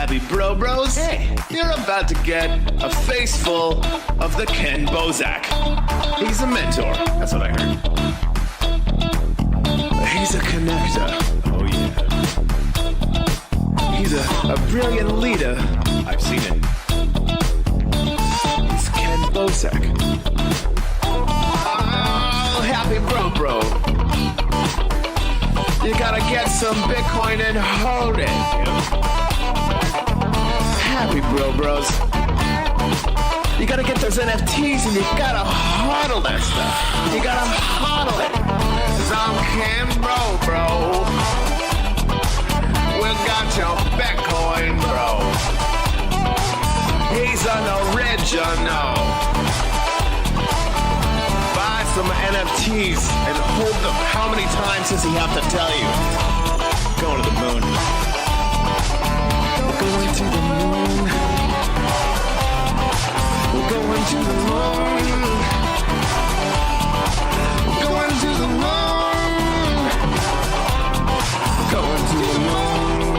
happy bros. Hey, you're about to get a face full of the Ken Bozak. He's a mentor. That's what I heard. He's a connector. Oh, yeah. He's a brilliant leader. I've seen it. He's Ken Bozak. Oh, happy bro. You gotta get some Bitcoin and hold it. Happy bros. You gotta get those NFTs and you gotta hodl that stuff. You gotta hodl it. Cause I'm Ken bro. We got your Bitcoin, bro. He's an original. Buy some NFTs and hold them. How many times does he have to tell you? Going to the moon. Going to the moon. We're going to the moon. We're going to the moon. Going to the moon.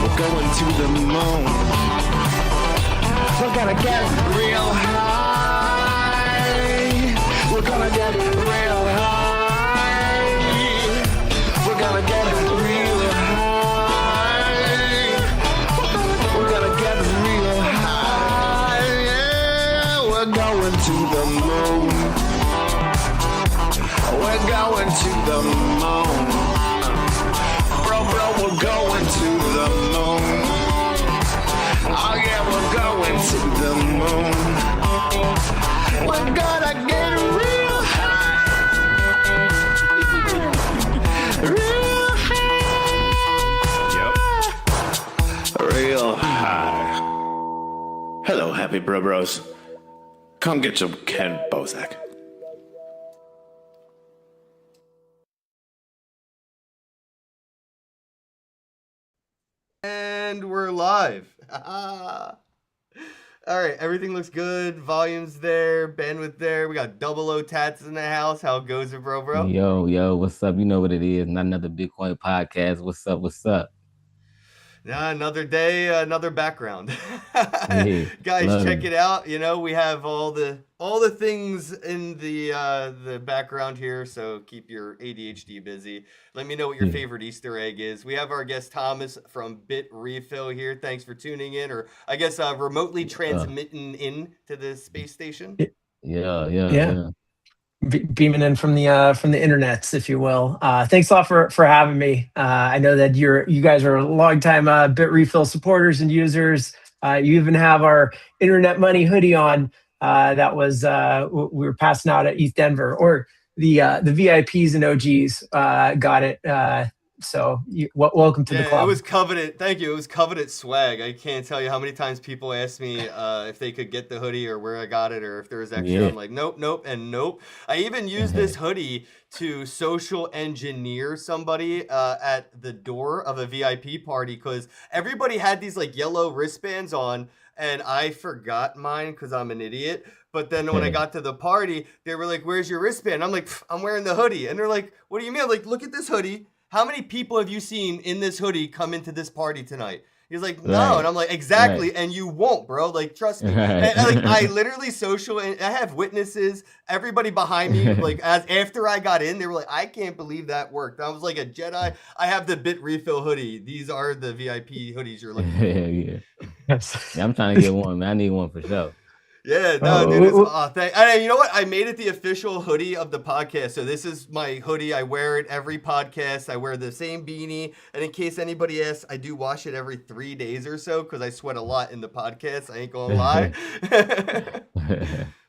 We're going to the moon. We're gonna get real high. We're gonna get real high. We're gonna get real high. We're gonna get real high. Yeah, we're going to the moon. We're going to the moon. Bro, we're going to the moon. Oh yeah, we're going to the moon. We're gonna get real high. Real high. Yep. Real high. Hello, happy bros. Come get some Ken Bozak. And we're live. All right, everything looks good. Volume's there, bandwidth there. We got double O tats in the house. How goes it, bro? Yo, what's up? You know what it is. Not another Bitcoin podcast. What's up? Yeah, another day, another background. Yeah, Guys, check it out. You know, we have all the things in the background here, so keep your ADHD busy. Let me know what your favorite Easter egg is. We have our guest Thomas from Bit Refill here. Thanks for tuning in, or I guess remotely transmitting in to the space station. Yeah. Beaming in from the internets, if you will. Thanks a lot for having me. I know that you guys are longtime Bit Refill supporters and users. You even have our Internet Money hoodie on. That was we were passing out at East Denver, or the VIPs and OGs got it. So welcome to the club. It was coveted. Thank you. It was coveted swag. I can't tell you how many times people asked me if they could get the hoodie or where I got it or if there was extra. I'm like, nope, and nope. I even used this hoodie to social engineer somebody at the door of a VIP party because everybody had these like yellow wristbands on and I forgot mine because I'm an idiot. But then when I got to the party, they were like, "Where's your wristband?" I'm like, "I'm wearing the hoodie." And they're like, "What do you mean?" I'm like, "Look at this hoodie. How many people have you seen in this hoodie come into this party tonight?" He's like, "No." Right. And I'm like, "Exactly. Right. And you won't, bro. Like, trust me." Right. And like, I literally and I have witnesses, everybody behind me, like after I got in, they were like, "I can't believe that worked." I was like a Jedi. I have the Bit Refill hoodie. These are the VIP hoodies you're looking for. Yeah, I'm trying to get one, man. I need one for sure. Yeah, no, dude, it's and you know what? I made it the official hoodie of the podcast. So this is my hoodie. I wear it every podcast. I wear the same beanie. And in case anybody asks, I do wash it every 3 days or so because I sweat a lot in the podcast. I ain't gonna lie.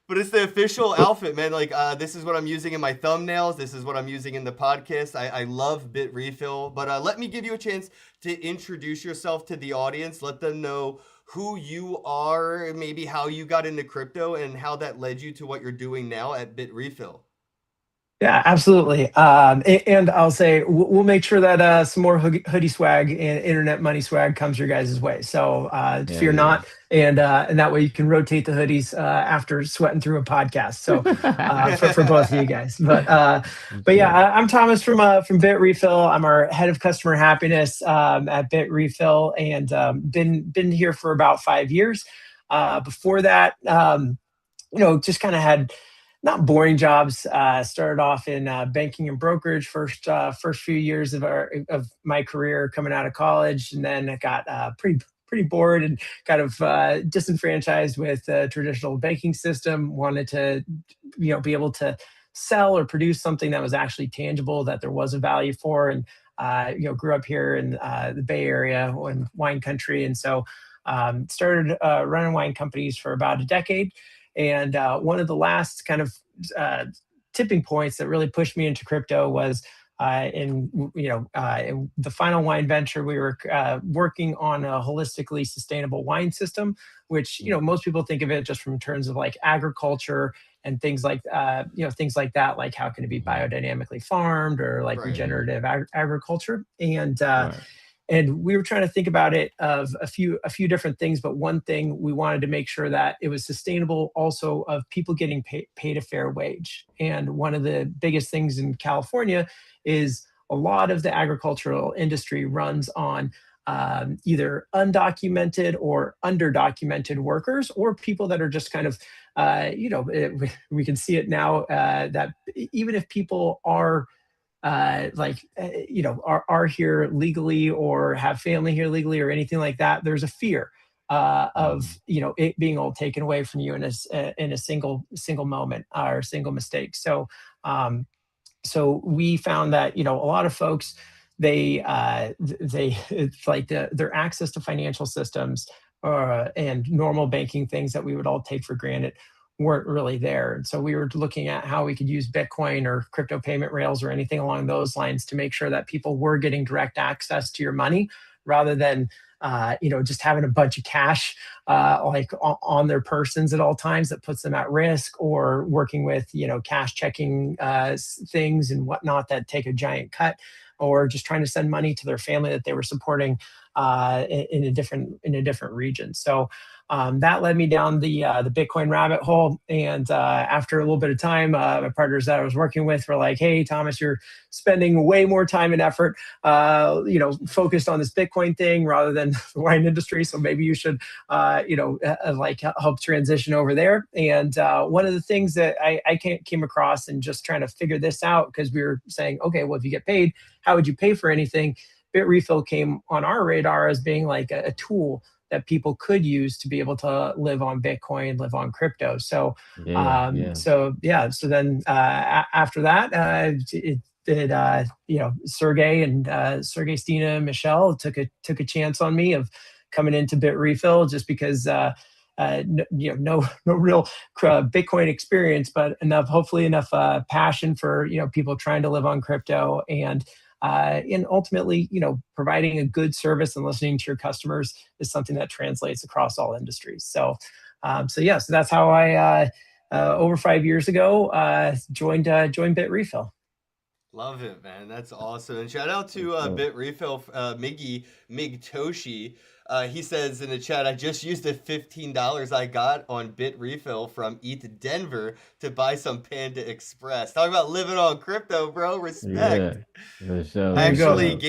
But it's the official outfit, man. Like, this is what I'm using in my thumbnails. This is what I'm using in the podcast. I love Bit Refill. But let me give you a chance to introduce yourself to the audience. Let them know who you are, maybe how you got into crypto and how that led you to what you're doing now at Bit Refill. Yeah, absolutely. And I'll say we'll make sure that some more hoodie swag and internet money swag comes your guys' way. So Yeah, fear yeah. not, and that way you can rotate the hoodies after sweating through a podcast. So for both of you guys. But yeah, Sure. I'm Thomas from Bit Refill. I'm our head of customer happiness at Bit Refill, and been here for about 5 years. Before that. Just kind of had not boring jobs. Started off in banking and brokerage first few years of my career coming out of college, and then I got pretty bored and kind of disenfranchised with the traditional banking system. Wanted to be able to sell or produce something that was actually tangible, that there was a value for, and grew up here in the Bay Area in wine country, and so started running wine companies for about a decade. And one of the last kind of uh, tipping points that really pushed me into crypto was in the final wine venture. We were working on a holistically sustainable wine system, which most people think of it just from terms of like agriculture and things like that, like how can it be Mhm. biodynamically farmed or like Right. Mhm. regenerative agriculture. Right. And we were trying to think about it of a few different things, but one thing we wanted to make sure that it was sustainable also of people getting paid a fair wage. And one of the biggest things in California is a lot of the agricultural industry runs on either undocumented or underdocumented workers, or people that are just kind of we can see it now that even if people are are here legally or have family here legally or anything like that, there's a fear of Mhm. it being all taken away from you in a single moment or single mistake. So we found that a lot of folks, they it's like their access to financial systems and normal banking things that we would all take for granted weren't really there. And so we were looking at how we could use Bitcoin or crypto payment rails or anything along those lines to make sure that people were getting direct access to your money rather than just having a bunch of cash on their persons at all times that puts them at risk, or working with cash checking things and whatnot that take a giant cut, or just trying to send money to their family that they were supporting in a different region. So that led me down the Bitcoin rabbit hole. And after a little bit of time, my partners that I was working with were like, "Hey, Thomas, you're spending way more time and effort, focused on this Bitcoin thing rather than the wine industry. So maybe you should, help transition over there." And one of the things that I came across and just trying to figure this out, because we were saying, okay, well, if you get paid, how would you pay for anything? Bit Refill came on our radar as being like a tool that people could use to be able to live on Bitcoin, live on crypto. So, Yeah, yeah. yeah. So then after that, it did Sergey and Sergey, Stina, and Michelle took a chance on me of coming into Bit Refill just because no real Bitcoin experience, but hopefully enough passion for people trying to live on crypto, and ultimately providing a good service and listening to your customers is something that translates across all industries. So that's how I over 5 years ago joined Bit Refill. Love it, man. That's awesome. And shout out That's to dope. Bit Refill, Mig Toshi. He says in the chat, I just used the $15 I got on Bit Refill from ETH Denver to buy some Panda Express. Talk about living on crypto, bro. Yeah, Respect. for sure, I There you for go. actually sure.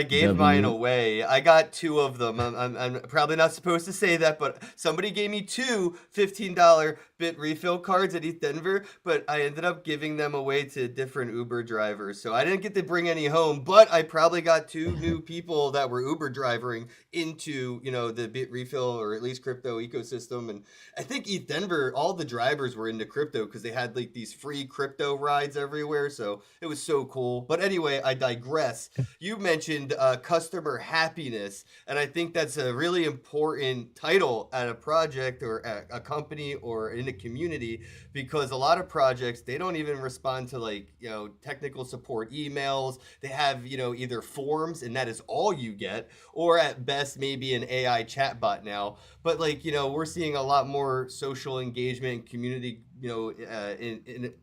gave mine W. away. I got two of them. I'm probably not supposed to say that, but somebody gave me two $15 bit refill cards at East Denver, but I ended up giving them away to different Uber drivers. So I didn't get to bring any home, but I probably got two new people that were Uber driving into, the bit refill or at least crypto ecosystem. And I think East Denver, all the drivers were into crypto because they had like these free crypto rides everywhere. So it was so cool. But anyway, I digress. You mentioned customer happiness, and I think that's a really important title at a project or at a company or in a community, because a lot of projects they don't even respond to like technical support emails. They have either forms, and that is all you get, or at best maybe an AI chatbot now. But like we're seeing a lot more social engagement and community in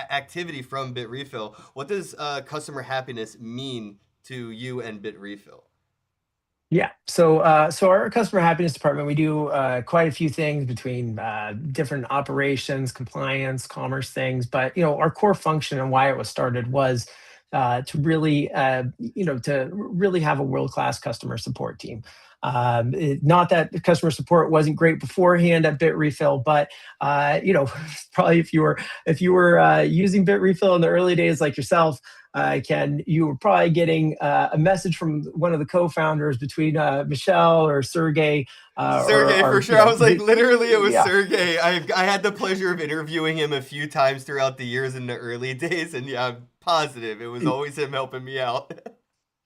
activity from Bit Refill. What does customer happiness mean to you and Bit Refill? Yeah. So our customer happiness department, we do quite a few things between different operations, compliance, commerce things. But our core function and why it was started was to really, to really have a world-class customer support team. Not that the customer support wasn't great beforehand at Bit Refill, but probably if you were using Bit Refill in the early days, like yourself, Ken, you were probably getting a message from one of the co-founders between Michelle or Sergey. Sergey, for sure. I was like, literally, it was Yeah. Sergey. I had the pleasure of interviewing him a few times throughout the years in the early days, and yeah, I'm positive it was always him helping me out.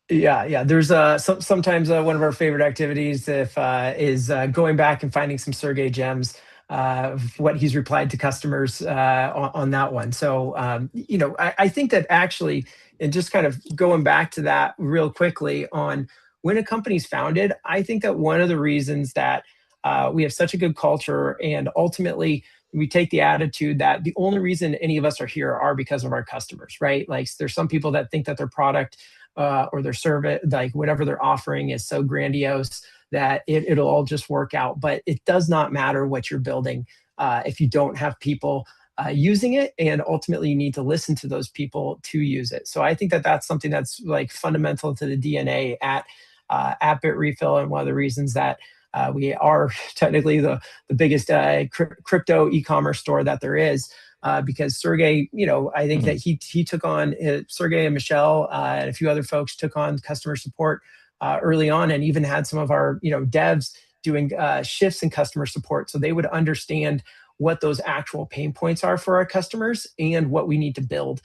Yeah. There's sometimes one of our favorite activities if is going back and finding some Sergey gems of what he's replied to customers on that one. So I think that actually, and just kind of going back to that real quickly on when a company's founded, I think that one of the reasons that we have such a good culture and ultimately we take the attitude that the only reason any of us are here are because of our customers, right? Like there's some people that think that their product or their service, like whatever they're offering, is so grandiose that it'll all just work out. But it does not matter what you're building if you don't have people using it, and ultimately you need to listen to those people to use it. So I think that that's something that's like fundamental to the DNA at Bit Refill, and one of the reasons that we are technically the biggest crypto e-commerce store that there is. Because Sergey, I think that he took on Sergey and Michelle and a few other folks took on customer support early on, and even had some of our devs doing shifts in customer support, so they would understand what those actual pain points are for our customers and what we need to build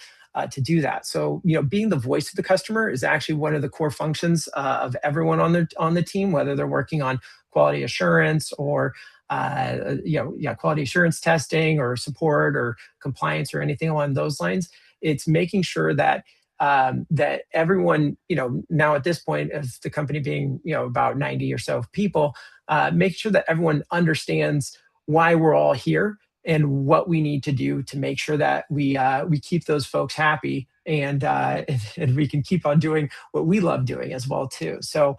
to do that. So being the voice of the customer is actually one of the core functions of everyone on the team, whether they're working on quality assurance or quality assurance testing or support or compliance or anything along those lines. It's making sure that that everyone, now at this point of the company being, about 90 or so people, make sure that everyone understands why we're all here and what we need to do to make sure that we keep those folks happy and we can keep on doing what we love doing as well too. So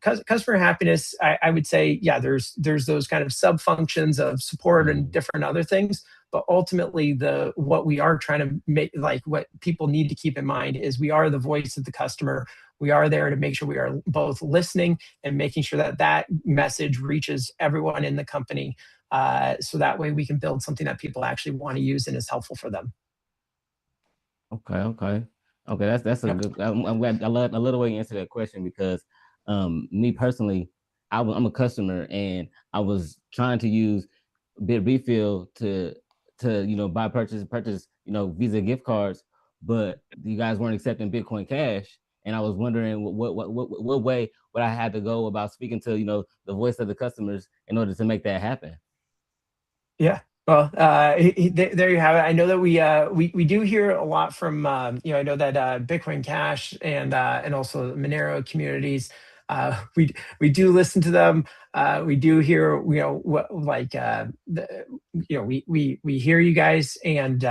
customer happiness, I would say, yeah, there's those kind of sub functions of support and different other things, but ultimately what we are trying to make, like what people need to keep in mind, is we are the voice of the customer. We are there to make sure we are both listening and making sure that message reaches everyone in the company. So that way we can build something that people actually want to use and is helpful for them. Okay. That's a good. I'm glad. I love the way you answer that question, because me personally, I'm a customer and I was trying to use Bit Refill to purchase Visa gift cards, but you guys weren't accepting Bitcoin Cash, and I was wondering what way would I have to go about speaking to the voice of the customers in order to make that happen. Yeah. Well, there you have it. I know that we do hear a lot from I know that Bitcoin Cash and also the Monero communities. We do listen to them. We do hear what we hear you guys, and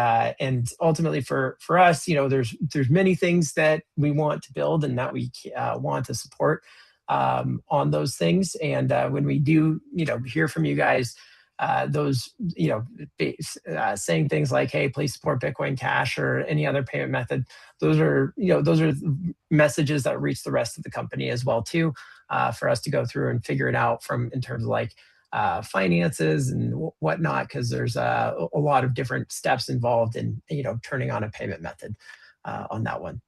ultimately for us, there's many things that we want to build and that we want to support on those things. And when we do hear from you guys, those saying things like, hey, please support Bitcoin Cash or any other payment method, those are messages that reach the rest of the company as well too, for us to go through and figure it out in terms of like finances and whatnot, because there's a lot of different steps involved in turning on a payment method on that one.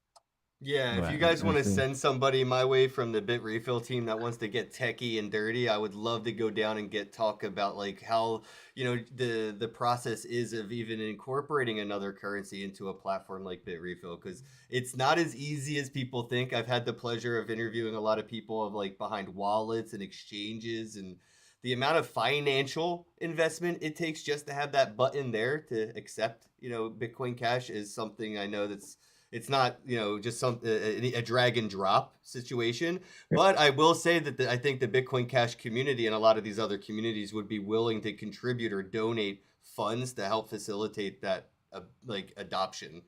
Yeah, if you guys want to send somebody my way from the Bit Refill team that wants to get techie and dirty, I would love to go down and talk about like how the process is of even incorporating another currency into a platform like Bit Refill, because it's not as easy as people think. I've had the pleasure of interviewing a lot of people of like behind wallets and exchanges, and the amount of financial investment it takes just to have that button there to accept Bitcoin Cash is something I know it's not, just a drag and drop situation. But I will say that I think the Bitcoin Cash community and a lot of these other communities would be willing to contribute or donate funds to help facilitate that like adoption.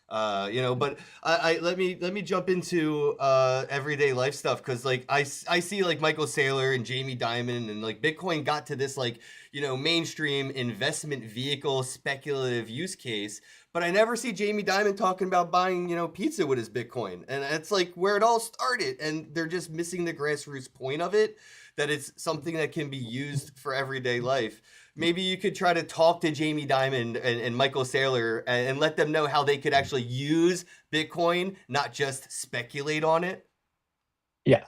But let me jump into everyday life stuff, because like I see like Michael Saylor and Jamie Dimon, and like Bitcoin got to this like mainstream investment vehicle speculative use case, but I never see Jamie Dimon talking about buying pizza with his Bitcoin, and it's like where it all started, and they're just missing the grassroots point of it, that it's something that can be used for everyday life. Maybe you could try to talk to Jamie Dimon and Michael Saylor and let them know how they could actually use Bitcoin, not just speculate on it. Yeah.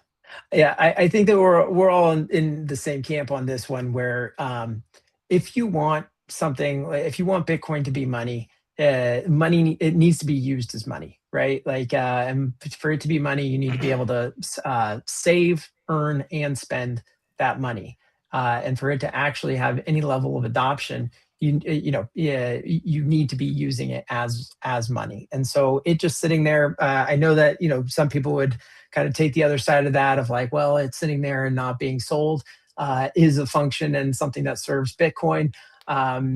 Yeah, I think that we're all in the same camp on this one, where if you want something, if you want Bitcoin to be money, money, it needs to be used as money, right? Like, and for it to be money, you need to be able to save, earn, and spend that money. And for it to actually have any level of adoption, yeah, you need to be using it as money. And so it just sitting there, I know that some people would kind of take the other side of that, of like, well, it's sitting there and not being sold is a function and something that serves Bitcoin. I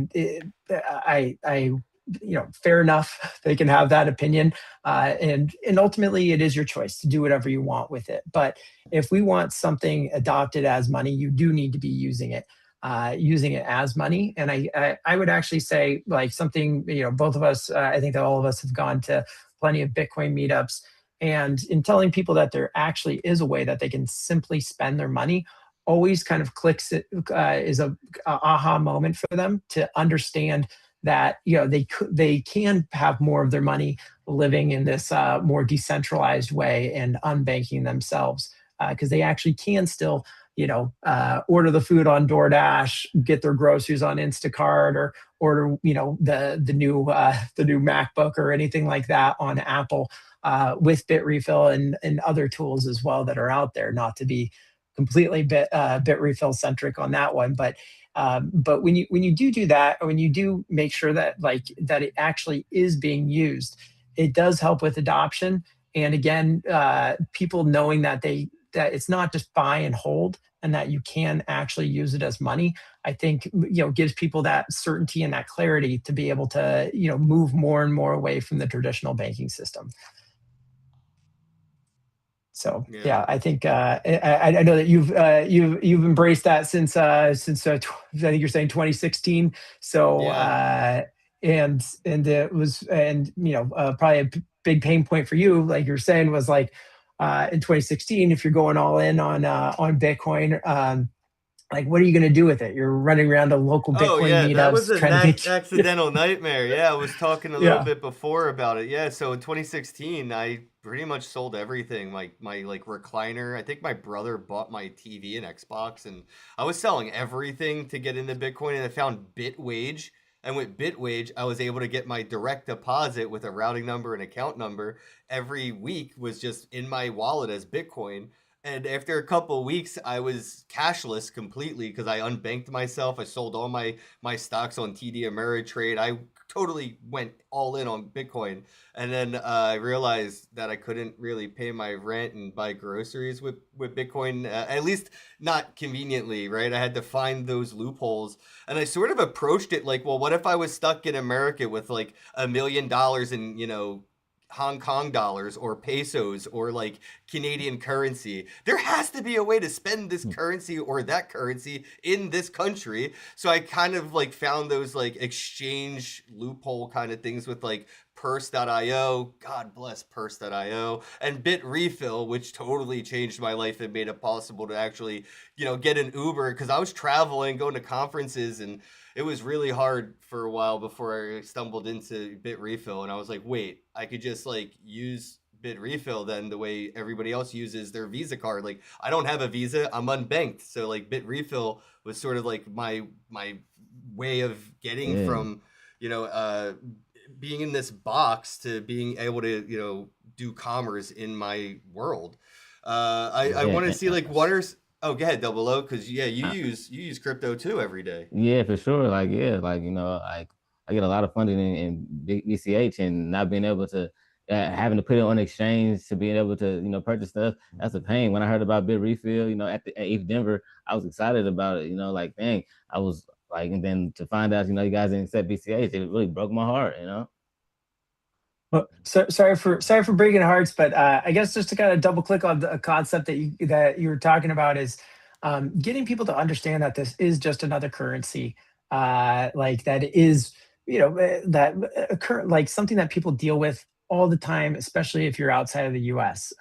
fair enough. They can have that opinion, and ultimately, it is your choice to do whatever you want with it. But if we want something adopted as money, you do need to be using it as money. And I would actually say, like, something, both of us, I think that all of us have gone to plenty of Bitcoin meetups, and in telling people that there actually is a way that they can simply spend their money, always kind of clicks it, is a aha moment for them to understand that they can have more of their money living in this more decentralized way and unbanking themselves, because they actually can still order the food on DoorDash, get their groceries on Instacart, or order the new MacBook or anything like that on Apple, with Bitrefill and other tools as well that are out there. Not to be completely Bitrefill centric on that one, but when you do that, or when you do make sure that that it actually is being used, it does help with adoption. And again, people knowing that it's not just buy and hold, and that you can actually use it as money, I think gives people that certainty and that clarity to be able to move more and more away from the traditional banking system. So yeah, I think I know that you've embraced that since I think you're saying 2016. So and it was, and probably a big pain point for you, like you're saying, was like in 2016, if you're going all in on Bitcoin, like, what are you going to do with it? You're running around to local Bitcoin meetups. That was an accidental nightmare. Yeah, I was talking a little bit before about it. Yeah, so in 2016, I pretty much sold everything. My like recliner. I think my brother bought my TV and Xbox, and I was selling everything to get into Bitcoin. And I found Bitwage, and with Bitwage, I was able to get my direct deposit with a routing number and account number every week, was just in my wallet as Bitcoin. And after a couple of weeks, I was cashless completely, because I unbanked myself. I sold all my stocks on TD Ameritrade. I totally went all in on Bitcoin. And then I realized that I couldn't really pay my rent and buy groceries with Bitcoin, at least not conveniently, right? I had to find those loopholes. And I sort of approached it like, well, what if I was stuck in America with like $1 million in, Hong Kong dollars or pesos or like Canadian currency? There has to be a way to spend this currency or that currency in this country. So I kind of like found those like exchange loophole kind of things with like Purse.io, God bless Purse.io, and Bitrefill, which totally changed my life and made it possible to actually, get an Uber, because I was traveling, going to conferences, and it was really hard for a while before I stumbled into Bitrefill, and I was like, wait, I could just like use Bitrefill then the way everybody else uses their Visa card. Like, I don't have a Visa, I'm unbanked, so like Bitrefill was sort of like my way of getting from being in this box to being able to do commerce in my world. I want to see like what are. Oh, go ahead, Double O, because you use crypto too every day. Yeah, for sure. Like, I get a lot of funding in BCH, and not being able to having to put it on exchange to being able to purchase stuff. That's a pain. When I heard about Bitrefill, at ETH Denver, I was excited about it. Like, dang, I was Like, and then to find out, you guys didn't accept BCH, it really broke my heart. Well, so sorry for breaking hearts, but I guess just to kind of double click on the concept that you were talking about is getting people to understand that this is just another currency, like that is that like something that people deal with all the time, especially if you're outside of the U.S.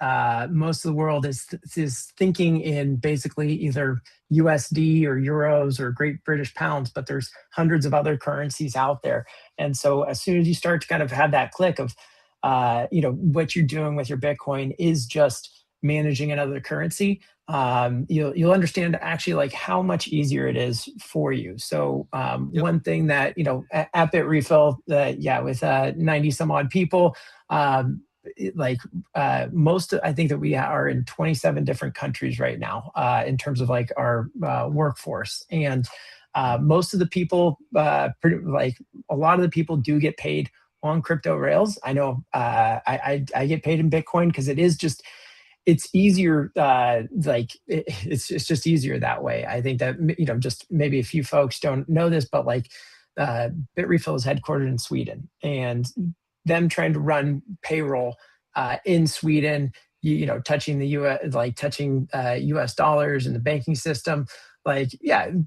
Most of the world is thinking in basically either USD or euros or Great British pounds, but there's hundreds of other currencies out there. And so as soon as you start to kind of have that click of, what you're doing with your Bitcoin is just managing another currency, you'll understand actually like how much easier it is for you. So one thing that, at BitRefill, with 90 some odd people, I think that we are in 27 different countries right now in terms of like our workforce. And most of the people, a lot of the people do get paid on crypto rails. I know I get paid in Bitcoin because it's easier. It's just easier that way. I think that, just maybe a few folks don't know this, but BitRefill is headquartered in Sweden, and them trying to run payroll in Sweden, touching the US dollars and the banking system,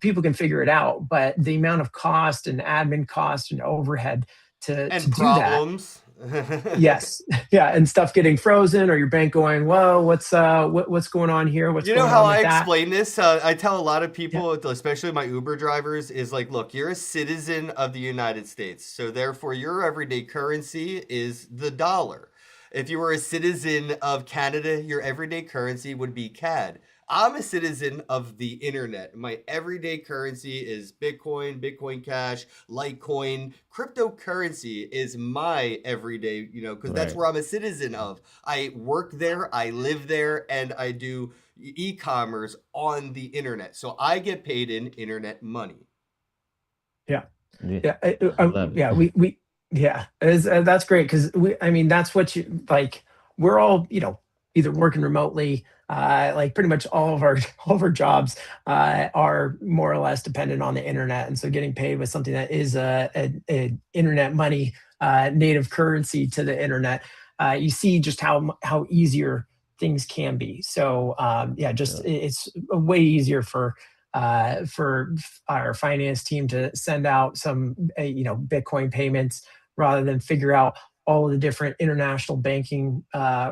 people can figure it out, but the amount of cost and admin cost and overhead to problems. Do that. Yes. Yeah. And stuff getting frozen, or your bank going, whoa, what's going on here? What's going on with that? How I explain this? I tell a lot of people, especially my Uber drivers, is like, look, you're a citizen of the United States. So therefore your everyday currency is the dollar. If you were a citizen of Canada, your everyday currency would be CAD. I'm a citizen of the internet. My everyday currency is Bitcoin, Bitcoin Cash, Litecoin. Cryptocurrency is my everyday, because that's where I'm a citizen of. I work there, I live there, and I do e-commerce on the internet. So I get paid in internet money. Yeah. That's great, because that's what you like. We're all either working remotely, pretty much all of our jobs are more or less dependent on the internet, and so getting paid with something that is a internet money, native currency to the internet, you see just how easier things can be. So it's way easier for our finance team to send out some Bitcoin payments rather than figure out all of the different international banking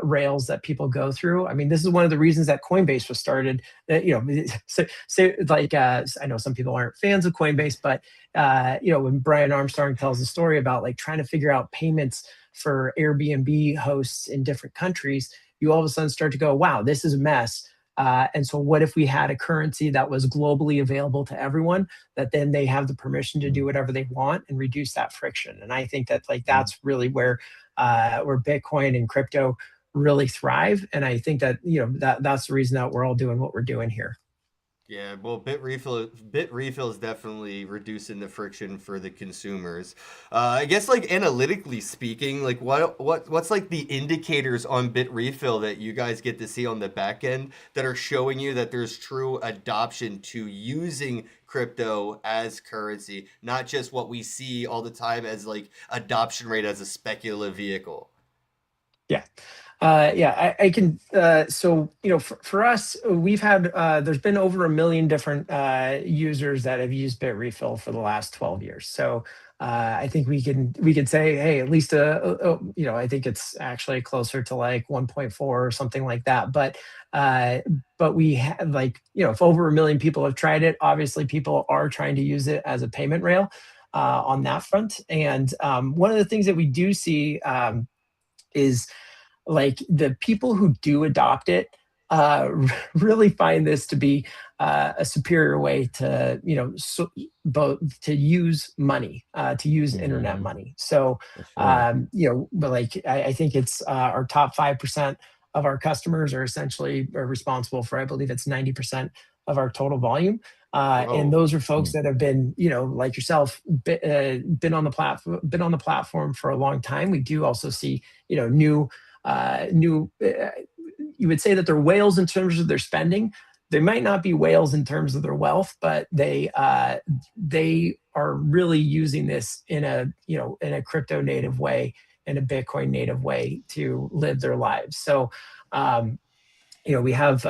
rails that people go through. I mean, this is one of the reasons that Coinbase was started. I know some people aren't fans of Coinbase, but when Brian Armstrong tells the story about trying to figure out payments for Airbnb hosts in different countries, you all of a sudden start to go, wow, this is a mess. And so what if we had a currency that was globally available to everyone, that then they have the permission to do whatever they want and reduce that friction? And I think that that's really where Bitcoin and crypto really thrive. And I think that, that's the reason that we're all doing what we're doing here. Yeah, well, BitRefill is definitely reducing the friction for the consumers. I guess, analytically speaking, what's the indicators on BitRefill that you guys get to see on the back end that are showing you that there's true adoption to using crypto as currency, not just what we see all the time as adoption rate as a speculative vehicle? Yeah. I can. For us, we've had there's been over 1 million different users that have used BitRefill for the last 12 years. So I think we could say, hey, at least I think it's actually closer to 1.4 or something like that. But we have if over 1 million people have tried it, obviously people are trying to use it as a payment rail on that front. And one of the things that we do see is the people who do adopt it really find this to be a superior way to both to use money, to use internet money. So I think it's our top 5% of our customers are essentially responsible for, I believe it's 90% of our total volume. And those are folks that have been, like yourself, been on the platform for a long time. We do also see, new. You would say that they're whales in terms of their spending. they might not be whales in terms of their wealth, but they are really using this in a crypto native way, in a Bitcoin native way to live their lives. So we have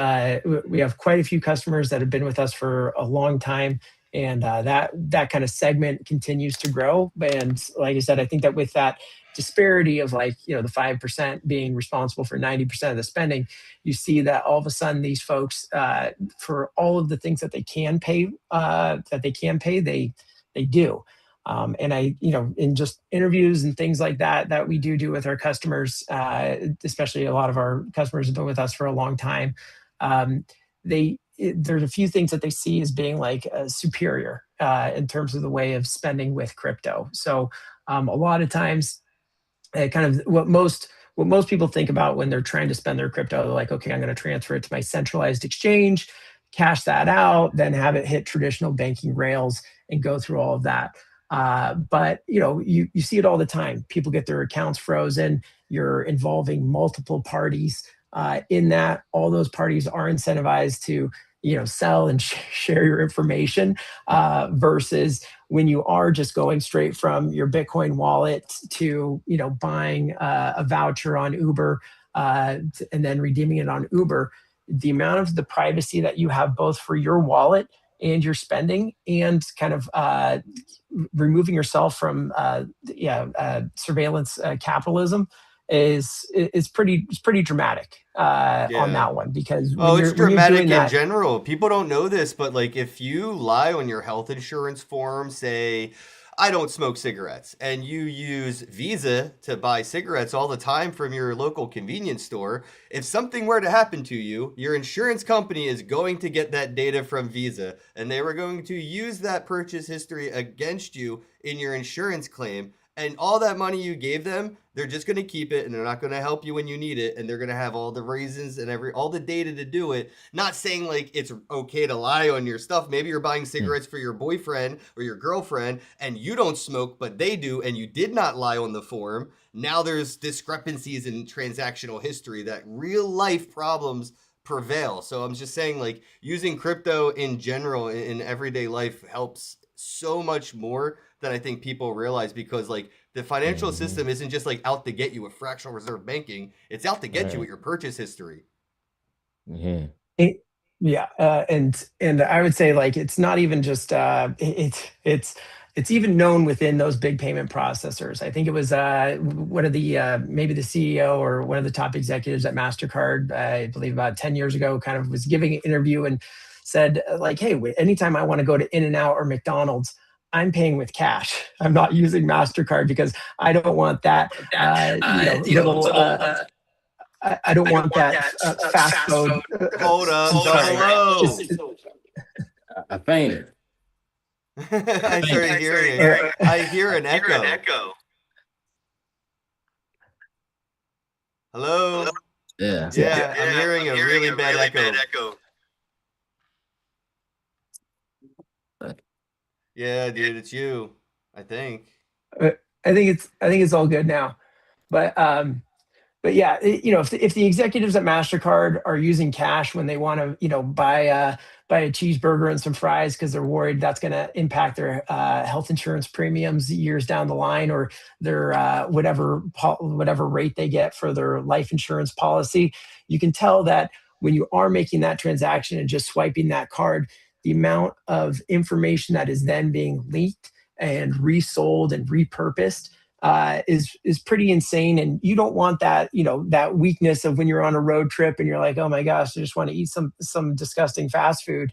quite a few customers that have been with us for a long time, and that kind of segment continues to grow. And like I said, I think that with that disparity of the 5% being responsible for 90% of the spending, you see that all of a sudden these folks, for all of the things that they can pay, they do. And in just interviews and things like that we do with our customers, especially a lot of our customers have been with us for a long time. There's a few things that they see as being superior in terms of the way of spending with crypto. So a lot of times, kind of what most people think about when they're trying to spend their crypto, they're like, okay, I'm going to transfer it to my centralized exchange, cash that out, then have it hit traditional banking rails and go through all of that. But you see it all the time. People get their accounts frozen. You're involving multiple parties in that. All those parties are incentivized to sell and share your information, versus when you are just going straight from your Bitcoin wallet to buying a voucher on Uber, and then redeeming it on Uber. The amount of the privacy that you have both for your wallet and your spending, and kind of removing yourself from surveillance capitalism is pretty dramatic on that one, because it's dramatic in general. People don't know this, but like if you lie on your health insurance form, say I don't smoke cigarettes, and you use Visa to buy cigarettes all the time from your local convenience store, if something were to happen to you, your insurance company is going to get that data from Visa, and they were going to use that purchase history against you in your insurance claim. And all that money you gave them, they're just going to keep it, and they're not going to help you when you need it, and they're going to have all the reasons and all the data to do it. Not saying like it's okay to lie on your stuff. Maybe you're buying cigarettes for your boyfriend or your girlfriend, and you don't smoke, but they do, and you did not lie on the form. Now there's discrepancies in transactional history that real life problems prevail. So I'm just saying, like, using crypto in general in everyday life helps so much more than I think people realize, because like the financial system isn't just like out to get you with fractional reserve banking. It's out to get you with your purchase history. Yeah. And I would say, like, it's not even just it's even known within those big payment processors. I think it was one of the maybe the CEO or one of the top executives at MasterCard, I believe about 10 years ago, kind of was giving an interview and said like, hey, anytime I want to go to In-N-Out or McDonald's, I'm paying with cash. I'm not using MasterCard because I don't want that I don't want that fast food. Hold up, hello. I fainted. I started hearing it. I hear an echo. Hello? Yeah. Yeah, I'm hearing a really bad echo. Yeah, dude, it's you, I think. I think it's all good now. But yeah, if the executives at MasterCard are using cash when they want to, buy a cheeseburger and some fries because they're worried that's going to impact their health insurance premiums years down the line, or their whatever rate they get for their life insurance policy, you can tell that when you are making that transaction and just swiping that card, the amount of information that is then being leaked and resold and repurposed is pretty insane. And you don't want that, that weakness of when you're on a road trip and you're like, oh my gosh, I just want to eat some disgusting fast food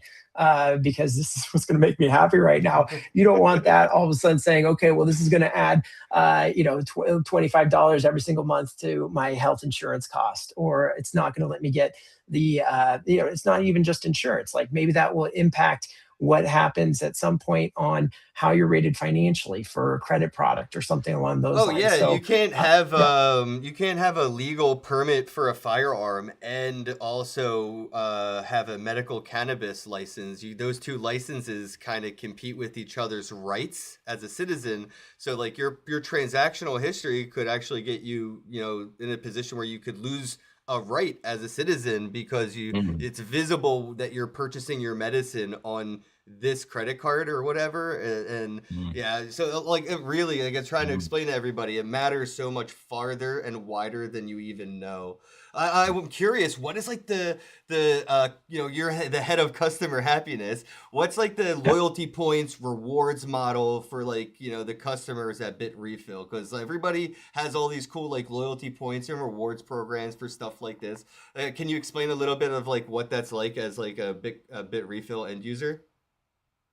because this is what's going to make me happy right now. You don't want that all of a sudden saying, okay, well, this is going to add, $25 every single month to my health insurance cost, or it's not going to let me get the, it's not even just insurance. Like maybe that will impact what happens at some point on how you're rated financially for a credit product or something along those lines. Yeah, so, you can't have you can't have a legal permit for a firearm and also have a medical cannabis license. Those two licenses kind of compete with each other's rights as a citizen. So like your transactional history could actually get you, in a position where you could lose a right as a citizen because Mhm. it's visible that you're purchasing your medicine on this credit card or whatever. And Mhm. yeah, so like it really, like, it's trying to Mhm. explain to everybody, it matters so much farther and wider than you even know. I'm curious, what is like you're the head of customer happiness. What's like the loyalty points rewards model for like, the customers at Bit Refill? Because everybody has all these cool like loyalty points and rewards programs for stuff like this. Can you explain a little bit of like what that's like as like a Bit Refill end user?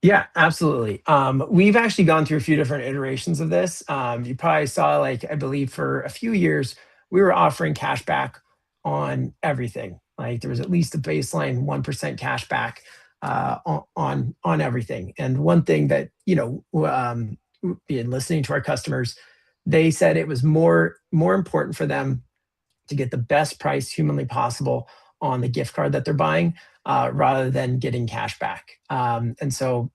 Yeah, absolutely. We've actually gone through a few different iterations of this. You probably saw, like, I believe for a few years, we were offering cash back on everything. Like there was at least a baseline 1% cash back on everything. And one thing that, in listening to our customers, they said it was more important for them to get the best price humanly possible on the gift card that they're buying, rather than getting cash back. And so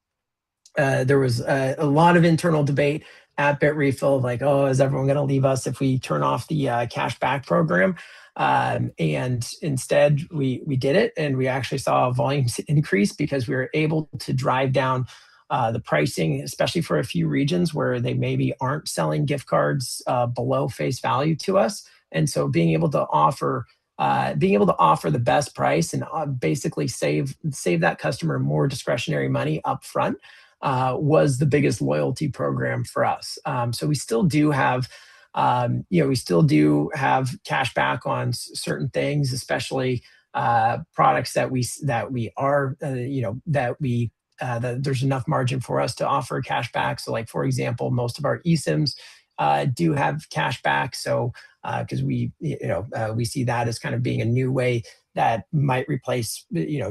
there was a lot of internal debate at Bit Refill, like, oh, is everyone going to leave us if we turn off the cash back program? And instead, we did it, and we actually saw volumes increase because we were able to drive down the pricing, especially for a few regions where they maybe aren't selling gift cards below face value to us. And so, being able to offer the best price and basically save that customer more discretionary money up front was the biggest loyalty program for us. So we still do have cash back on certain things, especially products that there's enough margin for us to offer cash back. So, like for example, most of our eSIMs do have cash back. So, because we see that as kind of being a new way that might replace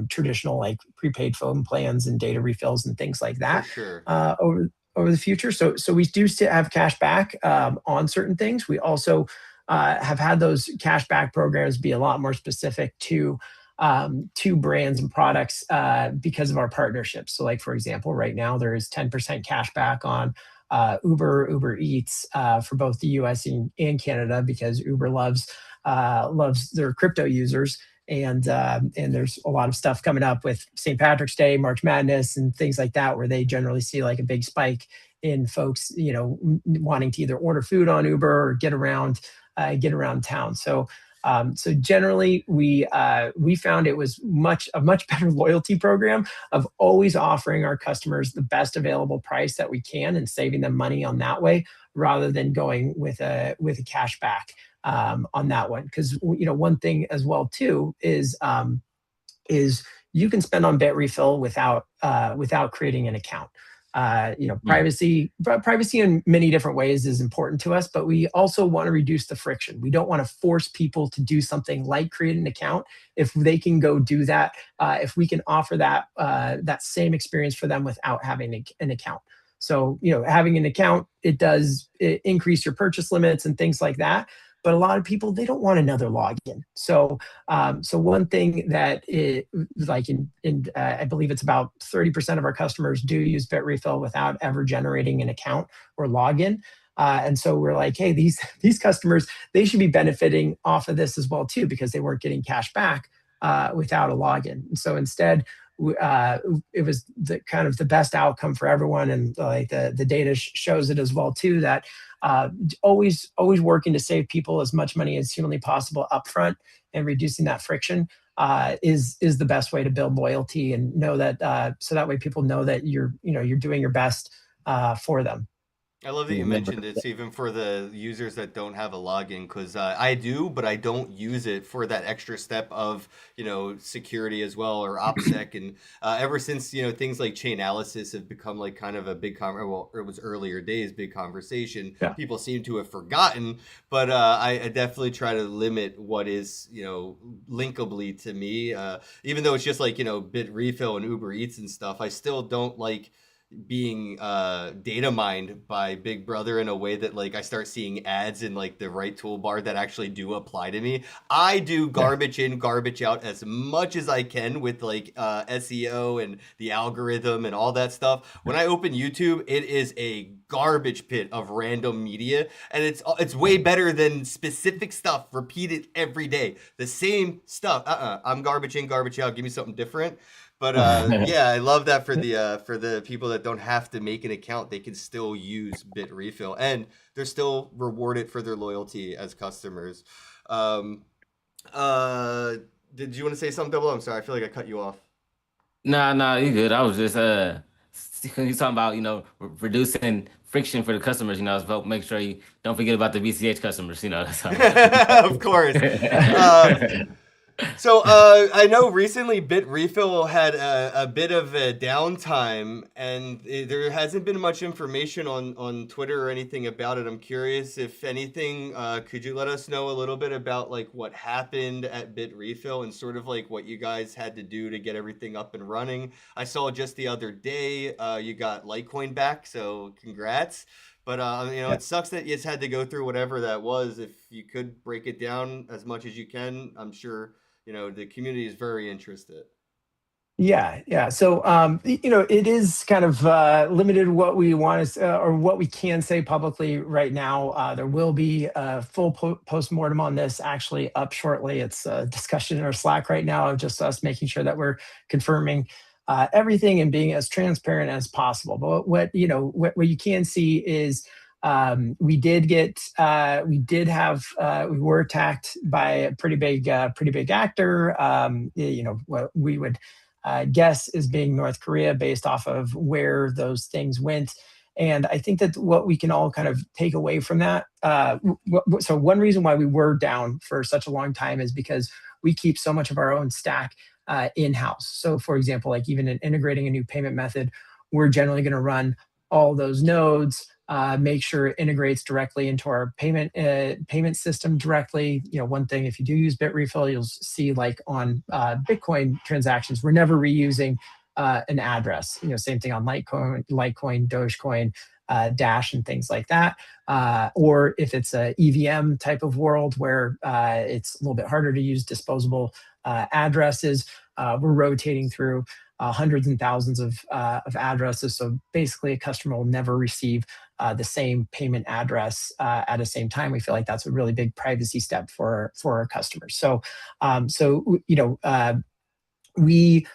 traditional like prepaid phone plans and data refills and things like For that sure. over the future. So we do still have cash back on certain things. We also have had those cash back programs be a lot more specific to brands and products because of our partnerships. So, like for example, right now there is 10% cash back on Uber Eats for both the U.S. and Canada because Uber loves their crypto users. And there's a lot of stuff coming up with St. Patrick's Day, March Madness, and things like that, where they generally see like a big spike in folks, wanting to either order food on Uber or get around town. So generally, we found it was a much better loyalty program of always offering our customers the best available price that we can and saving them money on that way, rather than going with a cash back on that one. Because one thing as well too is you can spend on Bit Refill without creating an account. Mhm. Privacy in many different ways is important to us, but we also want to reduce the friction. We don't want to force people to do something like create an account if they can go do that. If we can offer that same experience for them without having an account. So, having an account, it increase your purchase limits and things like that. But a lot of people, they don't want another login. So one thing that like I believe it's about 30% of our customers do use Bit Refill without ever generating an account or login. And so we're like, hey, these customers, they should be benefiting off of this as well too, because they weren't getting cash back without a login. And so instead, it was the kind of the best outcome for everyone, and like the data shows it as well too, that always working to save people as much money as humanly possible upfront and reducing that friction is the best way to build loyalty, and know that so that way people know that you're doing your best for them. I love that Yeah, you never. mentioned it's even for the users that don't have a login because I do, but I don't use it for that extra step of security as well or OPSEC. And ever since things like Chainalysis have become like kind of a well, it was earlier days big conversation. Yeah. People seem to have forgotten, but I definitely try to limit what is linkably to me. Even though it's just like Bit Refill and Uber Eats and stuff, I still don't like being data mined by Big Brother in a way that like I start seeing ads in like the right toolbar that actually do apply to me. I do garbage in, garbage out as much as I can with like SEO and the algorithm and all that stuff. When I open YouTube, it is a garbage pit of random media, and it's way better than specific stuff repeated every day. The same stuff. I'm garbage in, garbage out. Give me something different. But yeah, I love that for the people that don't have to make an account, they can still use Bit Refill, and they're still rewarded for their loyalty as customers. Um, uh, did you want to say something, Double? I'm sorry, I feel like I cut you off. Nah, you good. I was just you talking about, reducing friction for the customers, as well. Make sure you don't forget about the BCH customers, that's all. Of course. So I know recently Bit Refill had a bit of a downtime, and there hasn't been much information on Twitter or anything about it. I'm curious if anything, could you let us know a little bit about like what happened at Bit Refill and sort of like what you guys had to do to get everything up and running? I saw just the other day you got Litecoin back, so congrats. But Yeah. it sucks that you just had to go through whatever that was. If you could break it down as much as you can, I'm sure the community is very interested. Yeah. So, it is kind of limited what we want to, or what we can say publicly right now. There will be a full post-mortem on this actually up shortly. It's a discussion in our Slack right now of just us making sure that we're confirming everything and being as transparent as possible. But what you can see is we were attacked by a pretty big actor. What we would guess is being North Korea based off of where those things went. And I think that what we can all kind of take away from that. So one reason why we were down for such a long time is because we keep so much of our own stack in-house. So for example, like even in integrating a new payment method, we're generally going to run all those nodes, make sure it integrates directly into our payment system directly. One thing, if you do use Bitrefill, you'll see like on Bitcoin transactions, we're never reusing an address. Same thing on Litecoin, Dogecoin, Dash, and things like that. Or if it's a EVM type of world where it's a little bit harder to use disposable addresses, we're rotating through hundreds and thousands of addresses. So basically, a customer will never receive the same payment address at the same time. We feel like that's a really big privacy step for our customers. So, we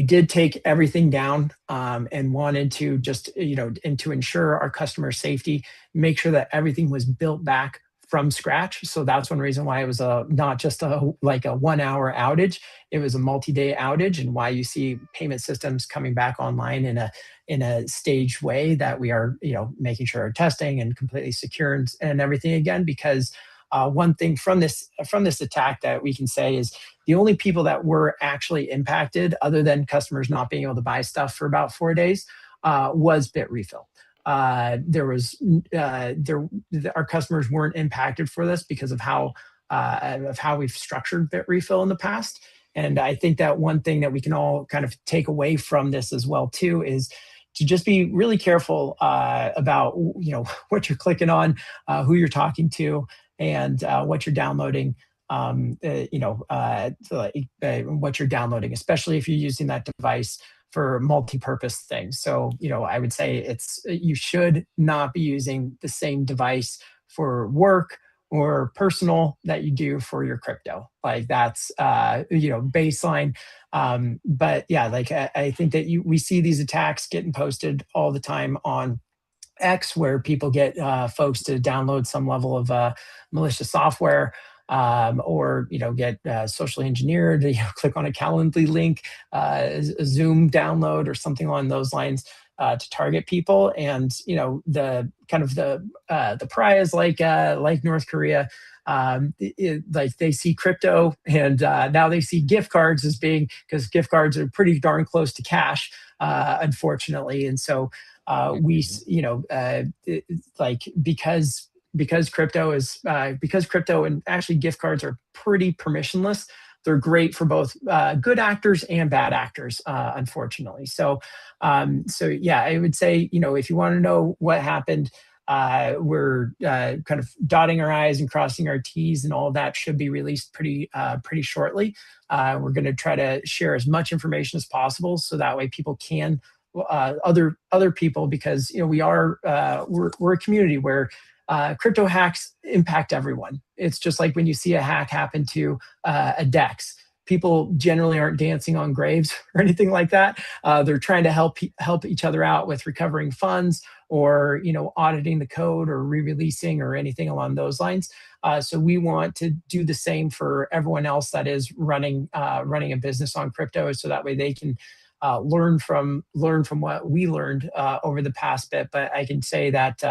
did take everything down and wanted to just, and to ensure our customer safety, make sure that everything was built back from scratch. So that's one reason why it was not just a 1 hour outage. It was a multi-day outage, and why you see payment systems coming back online in a staged way that we are, making sure our testing and completely secure and everything again. Because one thing from this attack that we can say is the only people that were actually impacted, other than customers not being able to buy stuff for about 4 days, was Bitrefill. Our customers weren't impacted for this because of how we've structured Bitrefill in the past. And I think that one thing that we can all kind of take away from this as well too is to just be really careful about what you're clicking on, who you're talking to, and what you're downloading. What you're downloading, especially if you're using that device for multi-purpose things. So, I would say you should not be using the same device for work or personal that you do for your crypto. Like that's, baseline. But yeah, like I think that we see these attacks getting posted all the time on X, where people get folks to download some level of malicious software, or get socially engineered. Click on a Calendly link, a Zoom download, or something along those lines to target people. And the kind of the prize, like North Korea. Like they see crypto, and now they see gift cards as being, because gift cards are pretty darn close to cash, unfortunately. And so because crypto and actually gift cards are pretty permissionless, they're great for both good actors and bad actors, unfortunately. So yeah, I would say, if you want to know what happened, we're kind of dotting our I's and crossing our T's, and all of that should be released pretty shortly. We're going to try to share as much information as possible, so that way people can other people, because we're a community where crypto hacks impact everyone. It's just like when you see a hack happen to a DEX. People generally aren't dancing on graves or anything like that. They're trying to help each other out with recovering funds, or auditing the code, or re-releasing, or anything along those lines. So we want to do the same for everyone else that is running a business on crypto, so that way they can learn from what we learned over the past bit. But I can say that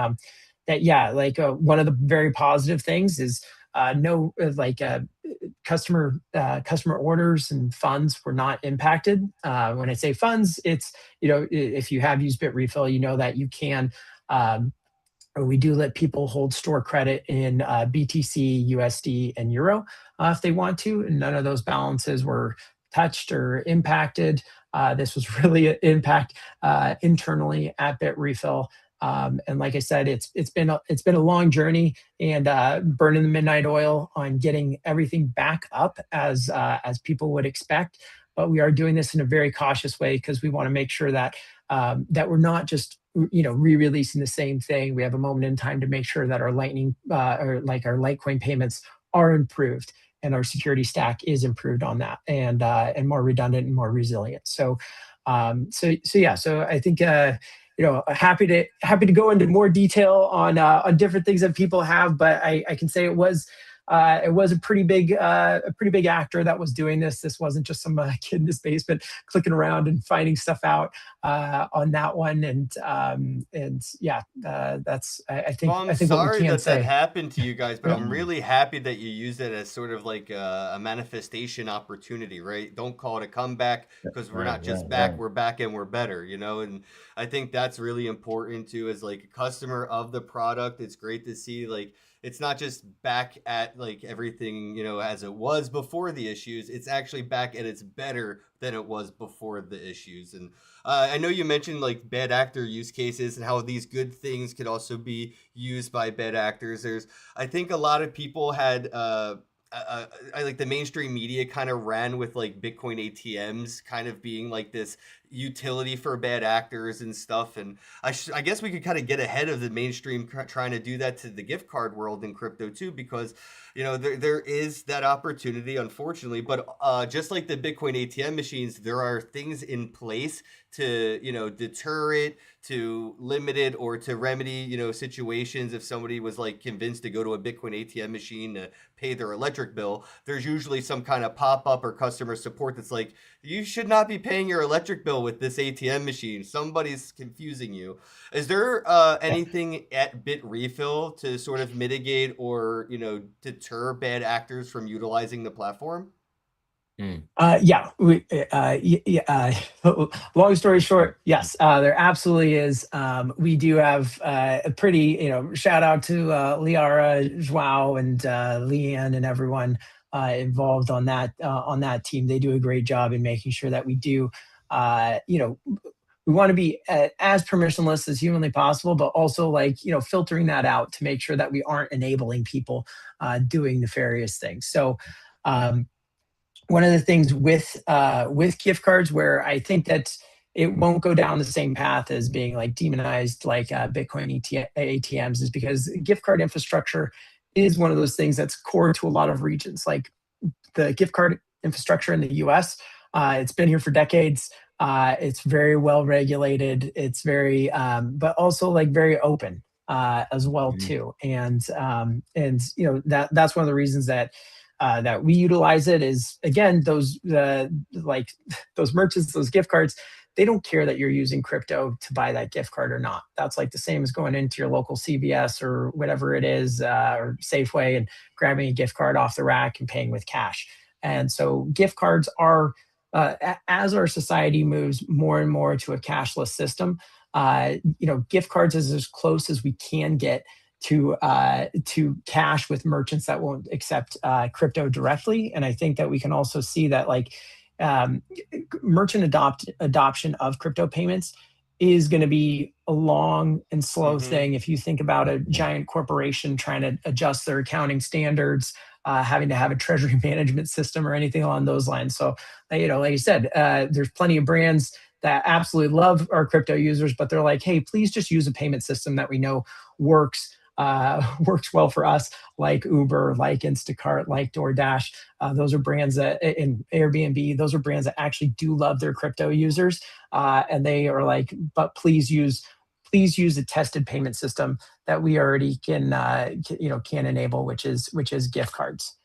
yeah, like one of the very positive things is no customer orders and funds were not impacted. When I say funds, it's if you have used BitRefill, you know that you can. We do let people hold store credit in BTC, USD, and Euro if they want to, and none of those balances were touched or impacted. This was really an impact internally at BitRefill. And like I said, it's been a long journey, and burning the midnight oil on getting everything back up as people would expect. But we are doing this in a very cautious way, because we want to make sure that that we're not just re-releasing the same thing. We have a moment in time to make sure that our Lightning or like our Litecoin payments are improved, and our security stack is improved on that, and more redundant and more resilient. So yeah, so I think happy to go into more detail on different things that people have, but I can say it was a pretty big actor that was doing this. This wasn't just some kid in his basement clicking around and finding stuff out on that one. And yeah, that's I think. Well, I'm I think what we sorry can that say. happened to you guys, but Yeah. I'm really happy that you used it as sort of like a manifestation opportunity, right? Don't call it a comeback, because we're not just back, we're back and we're better, And I think that's really important too, as like a customer of the product. It's great to see like it's not just back at like everything, as it was before the issues. It's actually back and it's better than it was before the issues. And I know you mentioned like bad actor use cases and how these good things could also be used by bad actors. I think a lot of people had I like the mainstream media kind of ran with like Bitcoin ATMs kind of being like this utility for bad actors and stuff. And I guess we could kind of get ahead of the mainstream trying to do that to the gift card world in crypto too, because there is that opportunity, unfortunately. But just like the Bitcoin ATM machines, there are things in place to deter it, to limit it, or to remedy situations. If somebody was like convinced to go to a Bitcoin ATM machine to pay their electric bill, there's usually some kind of pop-up or customer support that's like, you should not be paying your electric bill with this ATM machine. Somebody's confusing you. Is there anything at BitRefill to sort of mitigate or deter bad actors from utilizing the platform? Yeah. Long story short, yes, there absolutely is. We do have a pretty, shout out to Liara, Joao, and Leanne, and everyone involved on that team. They do a great job in making sure that we do, we want to be as permissionless as humanly possible, but also filtering that out to make sure that we aren't enabling people doing nefarious things. So. One of the things with gift cards, where I think that it won't go down the same path as being like demonized like Bitcoin ATMs, is because gift card infrastructure is one of those things that's core to a lot of regions. Like the gift card infrastructure in the U.S., it's been here for decades. It's very well regulated. It's very, but also like very open as well too. And that's one of the reasons that we utilize it. Is again, those those merchants, those gift cards, they don't care that you're using crypto to buy that gift card or not. That's like the same as going into your local CVS or whatever it is, or Safeway, and grabbing a gift card off the rack and paying with cash. And so gift cards are, as our society moves more and more to a cashless system, gift cards is as close as we can get to cash with merchants that won't accept crypto directly. And I think that we can also see that like merchant adoption of crypto payments is going to be a long and slow thing. If you think about a giant corporation trying to adjust their accounting standards, having to have a treasury management system or anything along those lines. So, like I said, there's plenty of brands that absolutely love our crypto users, but they're like, hey, please just use a payment system that we know works well for us, like Uber, like Instacart, like DoorDash. Those are brands that, in Airbnb, those are brands that actually do love their crypto users, and they are like, but please use a tested payment system that we already can enable, which is gift cards.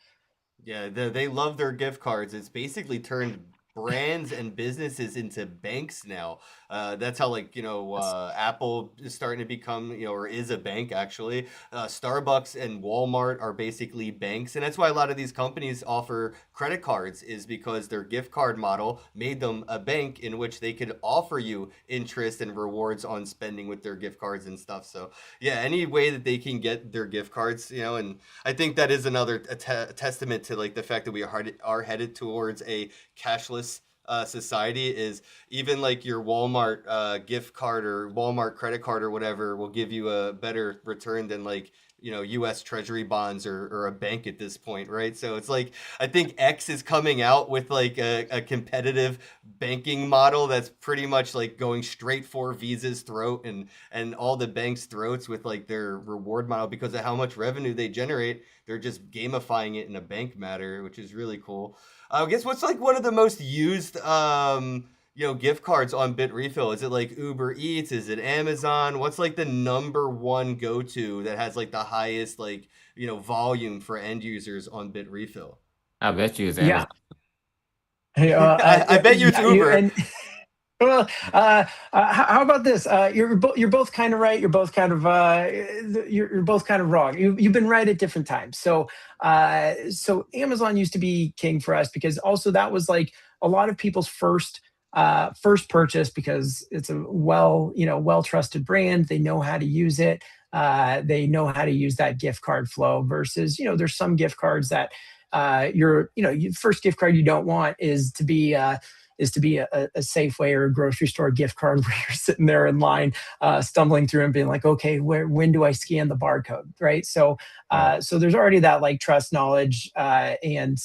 Yeah, they love their gift cards. It's basically turned brands and businesses into banks now. That's how, like, Apple is starting to become, or is a bank actually. Starbucks and Walmart are basically banks. And that's why a lot of these companies offer credit cards, is because their gift card model made them a bank in which they could offer you interest and rewards on spending with their gift cards and stuff. So yeah, any way that they can get their gift cards, and I think that is another testament to like the fact that we are headed towards a cashless society. Is even like your Walmart gift card or Walmart credit card or whatever will give you a better return than like US Treasury bonds or a bank at this point, right? So it's like, I think X is coming out with like a competitive banking model that's pretty much like going straight for Visa's throat and all the banks' throats with like their reward model, because of how much revenue they generate. They're just gamifying it in a bank matter, which is really cool. I guess what's like one of the most used gift cards on Bitrefill? Is it like Uber Eats? Is it Amazon? What's like the number one go-to that has like the highest like volume for end users on Bitrefill? I bet you it's Amazon. Yeah. I bet you it's Uber. Well, how about this? You're both kind of right. You're both kind of you're both kind of wrong. You've been right at different times. So Amazon used to be king for us, because also that was like a lot of people's first purchase, because it's a well trusted brand. They know how to use it. They know how to use that gift card flow. Versus there's some gift cards that your first gift card you don't want is to be a Safeway or a grocery store gift card where you're sitting there in line, stumbling through and being like, okay, when do I scan the barcode, right? So there's already that like trust, knowledge, and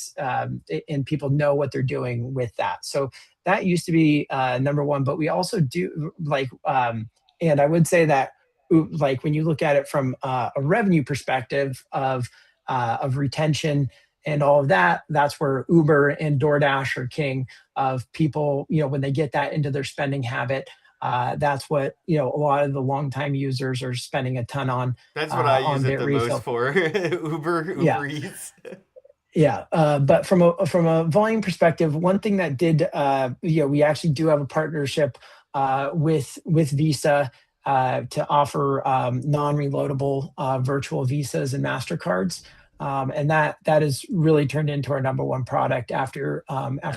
people know what they're doing with that. So that used to be number one. But we also do like, and I would say that like when you look at it from a revenue perspective of retention and all of that, that's where Uber and DoorDash are king of people. When they get that into their spending habit, that's what a lot of the longtime users are spending a ton on. That's what I use it the most for. Uber Eats. Yeah, but from a volume perspective, one thing that did, we actually do have a partnership with Visa to offer non-reloadable virtual Visas and MasterCards. And that has really turned into our number one product after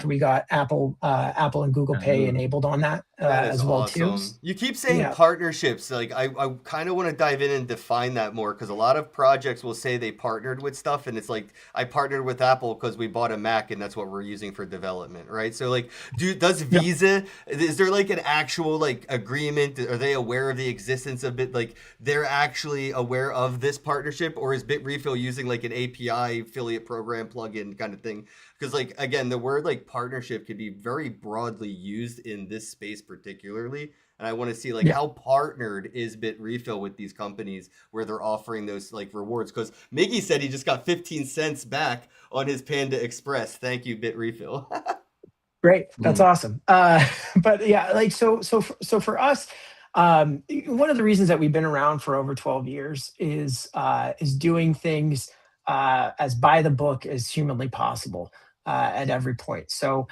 we got Apple and Google Pay enabled on that as well awesome. too. You keep saying partnerships. Like I kind of want to dive in and define that more, because a lot of projects will say they partnered with stuff, and it's like, I partnered with Apple because we bought a Mac and that's what we're using for development, right? So like, does Visa, is there like an actual like agreement? Are they aware of the existence of it? Like they're actually aware of this partnership, or is Bitrefill using like an API affiliate program plugin kind of thing? Because like, again, the word like partnership could be very broadly used in this space particularly, and I want to see like how partnered is Bitrefill with these companies where they're offering those like rewards. Because Miggy said he just got 15 cents back on his Panda Express. Thank you, Bitrefill. Great, that's awesome. But yeah, like so for us, one of the reasons that we've been around for over 12 years is doing things as by the book as humanly possible at every point. So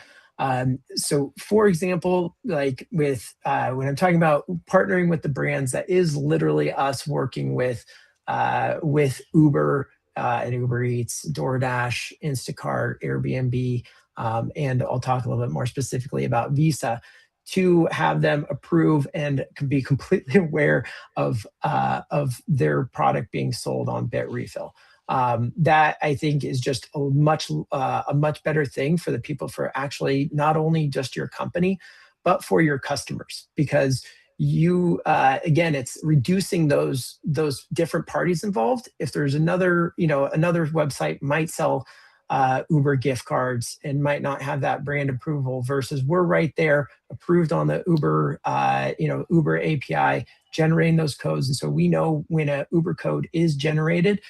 for example, like with when I'm talking about partnering with the brands, that is literally us working with Uber and Uber Eats, DoorDash, Instacart, Airbnb, and I'll talk a little bit more specifically about Visa, to have them approve and be completely aware of their product being sold on Bit Refill. That I think is just a much better thing for the people, for actually not only just your company, but for your customers, because you again, it's reducing those different parties involved. If there's another, another website might sell Uber gift cards and might not have that brand approval, versus we're right there approved on the Uber Uber API, generating those codes. And so we know when a Uber code is generated.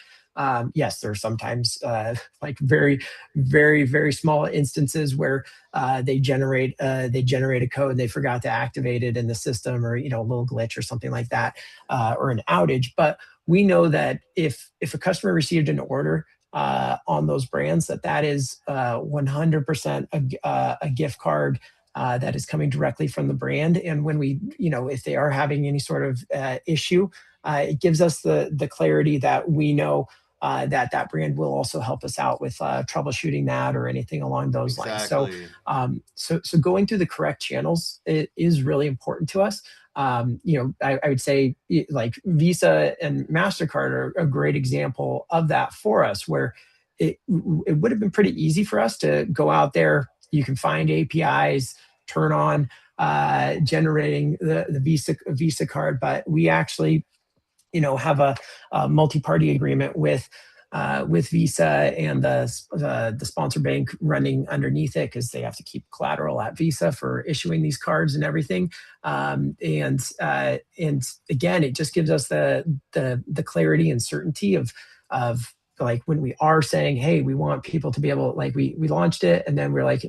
Yes, there are sometimes like very, very, very small instances where they generate a code, they forgot to activate it in the system, or a little glitch or something like that, or an outage. But we know that if a customer received an order on those brands, that is 100% a gift card that is coming directly from the brand. And when we, if they are having any sort of issue, it gives us the clarity that we know that brand will also help us out with troubleshooting that or anything along those lines. Exactly. So going through the correct channels, it is really important to us. I would say like Visa and MasterCard are a great example of that for us, where it would have been pretty easy for us to go out there. You can find APIs, turn on generating the Visa card, but we actually have a multi-party agreement with Visa and the sponsor bank running underneath it, because they have to keep collateral at Visa for issuing these cards and everything. And again, it just gives us the clarity and certainty of like when we are saying, hey, we want people to be able, like we launched it, and then we're like,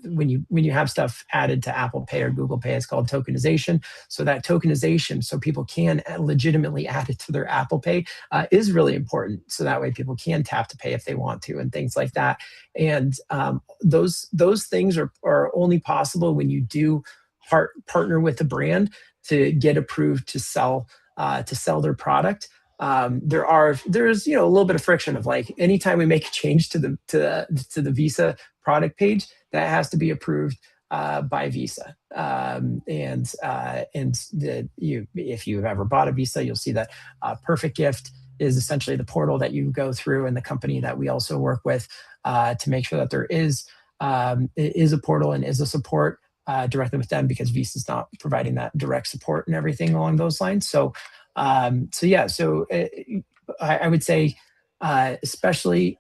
when you have stuff added to Apple Pay or Google Pay, it's called tokenization. So that tokenization, so people can legitimately add it to their Apple Pay, is really important. So that way people can tap to pay if they want to, and things like that. And those things are only possible when you do partner with the brand to get approved to sell their product. There's a little bit of friction of, like, anytime we make a change to the Visa product page, that has to be approved by Visa. If you've ever bought a Visa, you'll see that Perfect Gift is essentially the portal that you go through, and the company that we also work with to make sure that there is a portal and is a support directly with them, because Visa's not providing that direct support and everything along those lines. So I would say, especially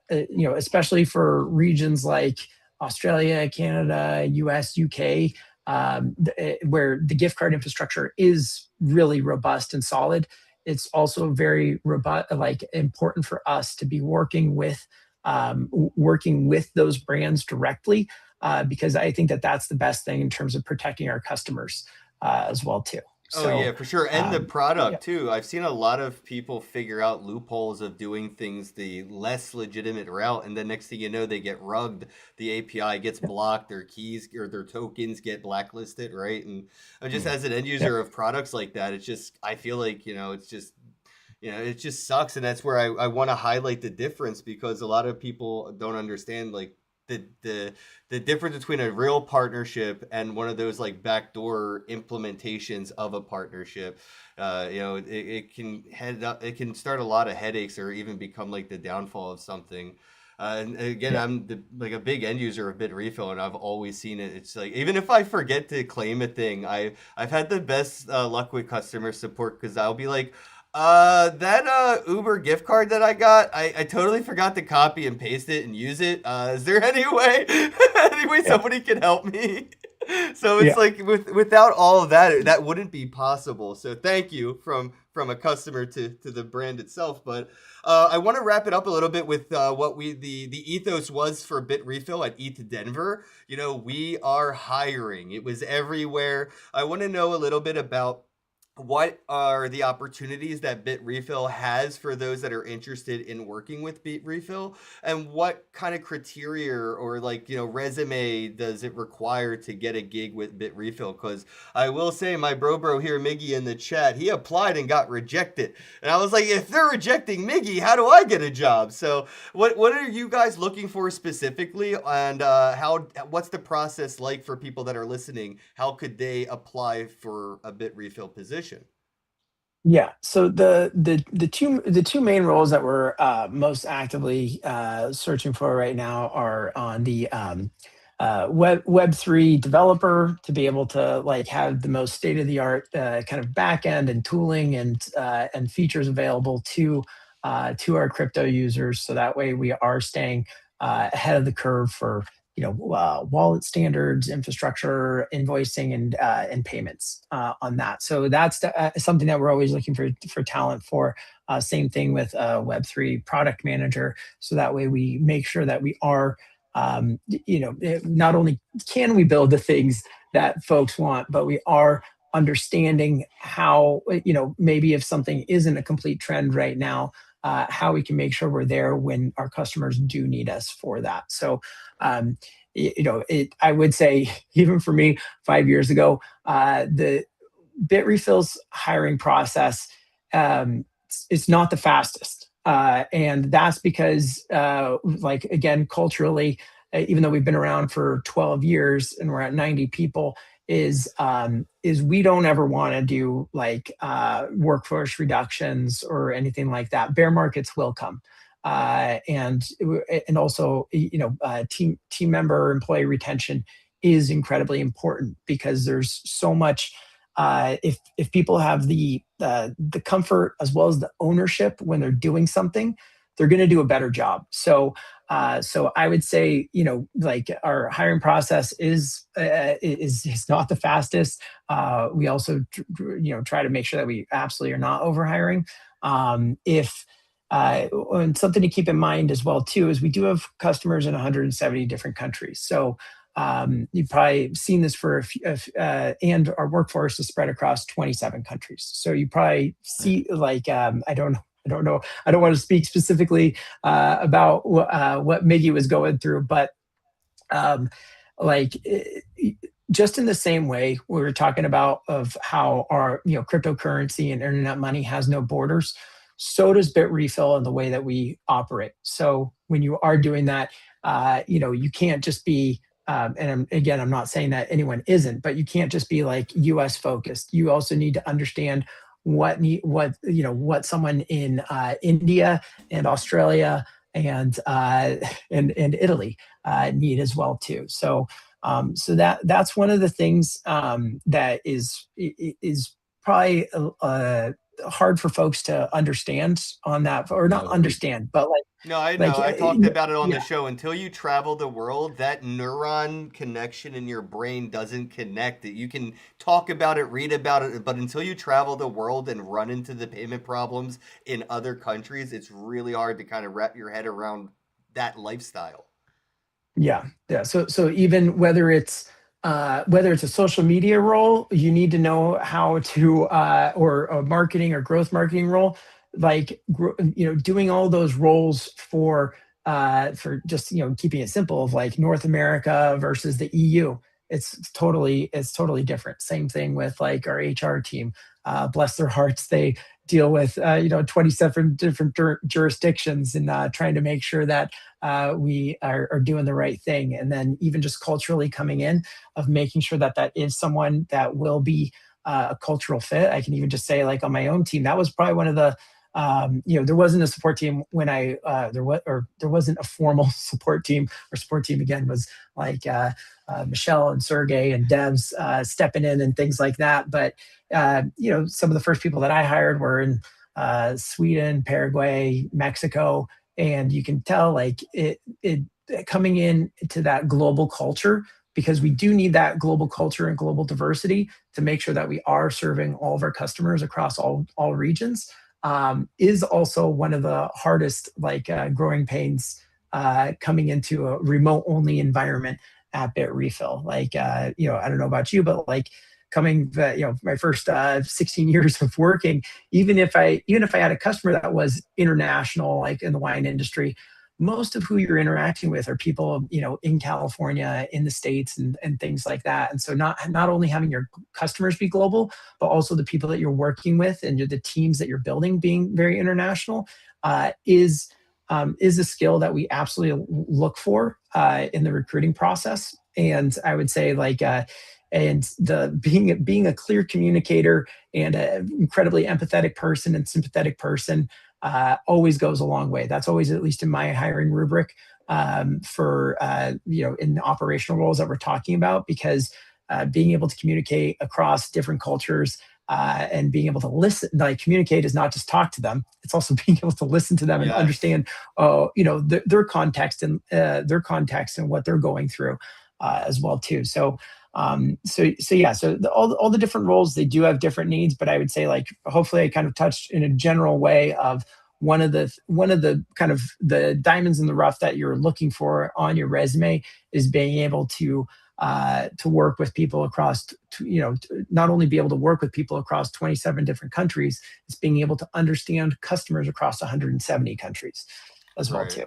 for regions like Australia, Canada, US, UK, where the gift card infrastructure is really robust and solid. It's also very important for us to be working with those brands directly, because I think that's the best thing in terms of protecting our customers as well too. Oh yeah, for sure. And the product too. I've seen a lot of people figure out loopholes of doing things the less legitimate route, and then next thing you know, they get rugged. The API gets blocked, their keys or their tokens get blacklisted, right? And just as an end user of products like that, it's just, I feel like, it just sucks. And that's where I want to highlight the difference, because a lot of people don't understand, like, the difference between a real partnership and one of those like backdoor implementations of a partnership. It can start a lot of headaches, or even become like the downfall of something. And again, I'm a big end user of Bit Refill, and I've always seen it. It's like, even if I forget to claim a thing, I've had the best luck with customer support, because I'll be like, that Uber gift card that I got, I totally forgot to copy and paste it and use it. Is there any way somebody can help me? So it's like, without all of that, that wouldn't be possible. So thank you from a customer to the brand itself. But I want to wrap it up a little bit with what the ethos was for Bit Refill at ETH Denver. We are hiring. It was everywhere. I want to know a little bit about what are the opportunities that BitRefill has for those that are interested in working with BitRefill, and what kind of criteria or like, resume does it require to get a gig with BitRefill? Because I will say my bro here, Miggy, in the chat, he applied and got rejected. And I was like, if they're rejecting Miggy, how do I get a job? So what are you guys looking for specifically, and what's the process like for people that are listening? How could they apply for a BitRefill position? Yeah. So the two main roles that we're most actively searching for right now are on the Web3 developer, to be able to like have the most state of the art kind of back end and tooling and features available to our crypto users. So that way we are staying ahead of the curve for wallet standards, infrastructure, invoicing, and payments on that. So that's something that we're always looking for talent for. Same thing with Web3 product manager. So that way we make sure that we are, not only can we build the things that folks want, but we are understanding how, maybe if something isn't a complete trend right now, how we can make sure we're there when our customers do need us for that. So, I would say, even for me 5 years ago, the BitRefill's hiring process, it's not the fastest. And that's because, like, again, culturally, even though we've been around for 12 years and we're at 90 people, is we don't ever want to do like workforce reductions or anything like that. Bear markets will come. And also, team member employee retention is incredibly important, because there's so much. If people have the comfort as well as the ownership when they're doing something, they're going to do a better job. So I would say, like, our hiring process is not the fastest. We also try to make sure that we absolutely are not over hiring. If And something to keep in mind as well too is we do have customers in 170 different countries. So you've probably seen this and our workforce is spread across 27 countries. So you probably see, like, I don't know. I don't want to speak specifically about what Miggy was going through, but like, just in the same way we were talking about of how our cryptocurrency and internet money has no borders, so does BitRefill in the way that we operate. So when you are doing that, you can't just be, again, I'm not saying that anyone isn't, but you can't just be like US focused. You also need to understand what someone in India and Australia and Italy need as well too. So that's one of the things that is probably hard for folks to understand on that, or not understand, but like. No, I know. I talked about it on yeah. the show. Until you travel the world, that neuron connection in your brain doesn't connect. You can talk about it, read about it, but until you travel the world and run into the payment problems in other countries, it's really hard to kind of wrap your head around that lifestyle. Yeah. So even whether it's a social media role, you need to know how to, or a marketing or growth marketing role, like, doing all those roles for just, keeping it simple, of like North America versus the EU. It's totally different. Same thing with like our HR team. Bless their hearts, they deal with 27 different jurisdictions, and trying to make sure that we are doing the right thing. And then even just culturally coming in, of making sure that that is someone that will be a cultural fit. I can even just say, like, on my own team, that was probably one of the there wasn't a support team when there wasn't a formal support team. Our support team, again, was like Michelle and Sergey and Devs stepping in and things like that. But some of the first people that I hired were in Sweden, Paraguay, Mexico, and you can tell, like, it coming in to that global culture, because we do need that global culture and global diversity to make sure that we are serving all of our customers across all regions. Is also one of the hardest, like, growing pains coming into a remote only environment at BitRefill. Like, I don't know about you, but like, coming, my first 16 years of working, even if I had a customer that was international, like in the wine industry, most of who you're interacting with are people, in California, in the States, and things like that. And so not only having your customers be global, but also the people that you're working with and the teams that you're building being very international, is a skill that we absolutely look for in the recruiting process. And I would say, like, and the being a clear communicator and an incredibly empathetic person and sympathetic person always goes a long way. That's always, at least in my hiring rubric, for in operational roles that we're talking about, because being able to communicate across different cultures, and being able to listen, like, communicate is not just talk to them; it's also being able to listen to them and Yes. understand, their context and what they're going through as well too. So, yeah. So all the different roles, they do have different needs, but I would say, like, hopefully I kind of touched in a general way of one of the kind of the diamonds in the rough that you're looking for on your resume is being able to work with people across, not only be able to work with people across 27 different countries, it's being able to understand customers across 170 countries as well Right. too.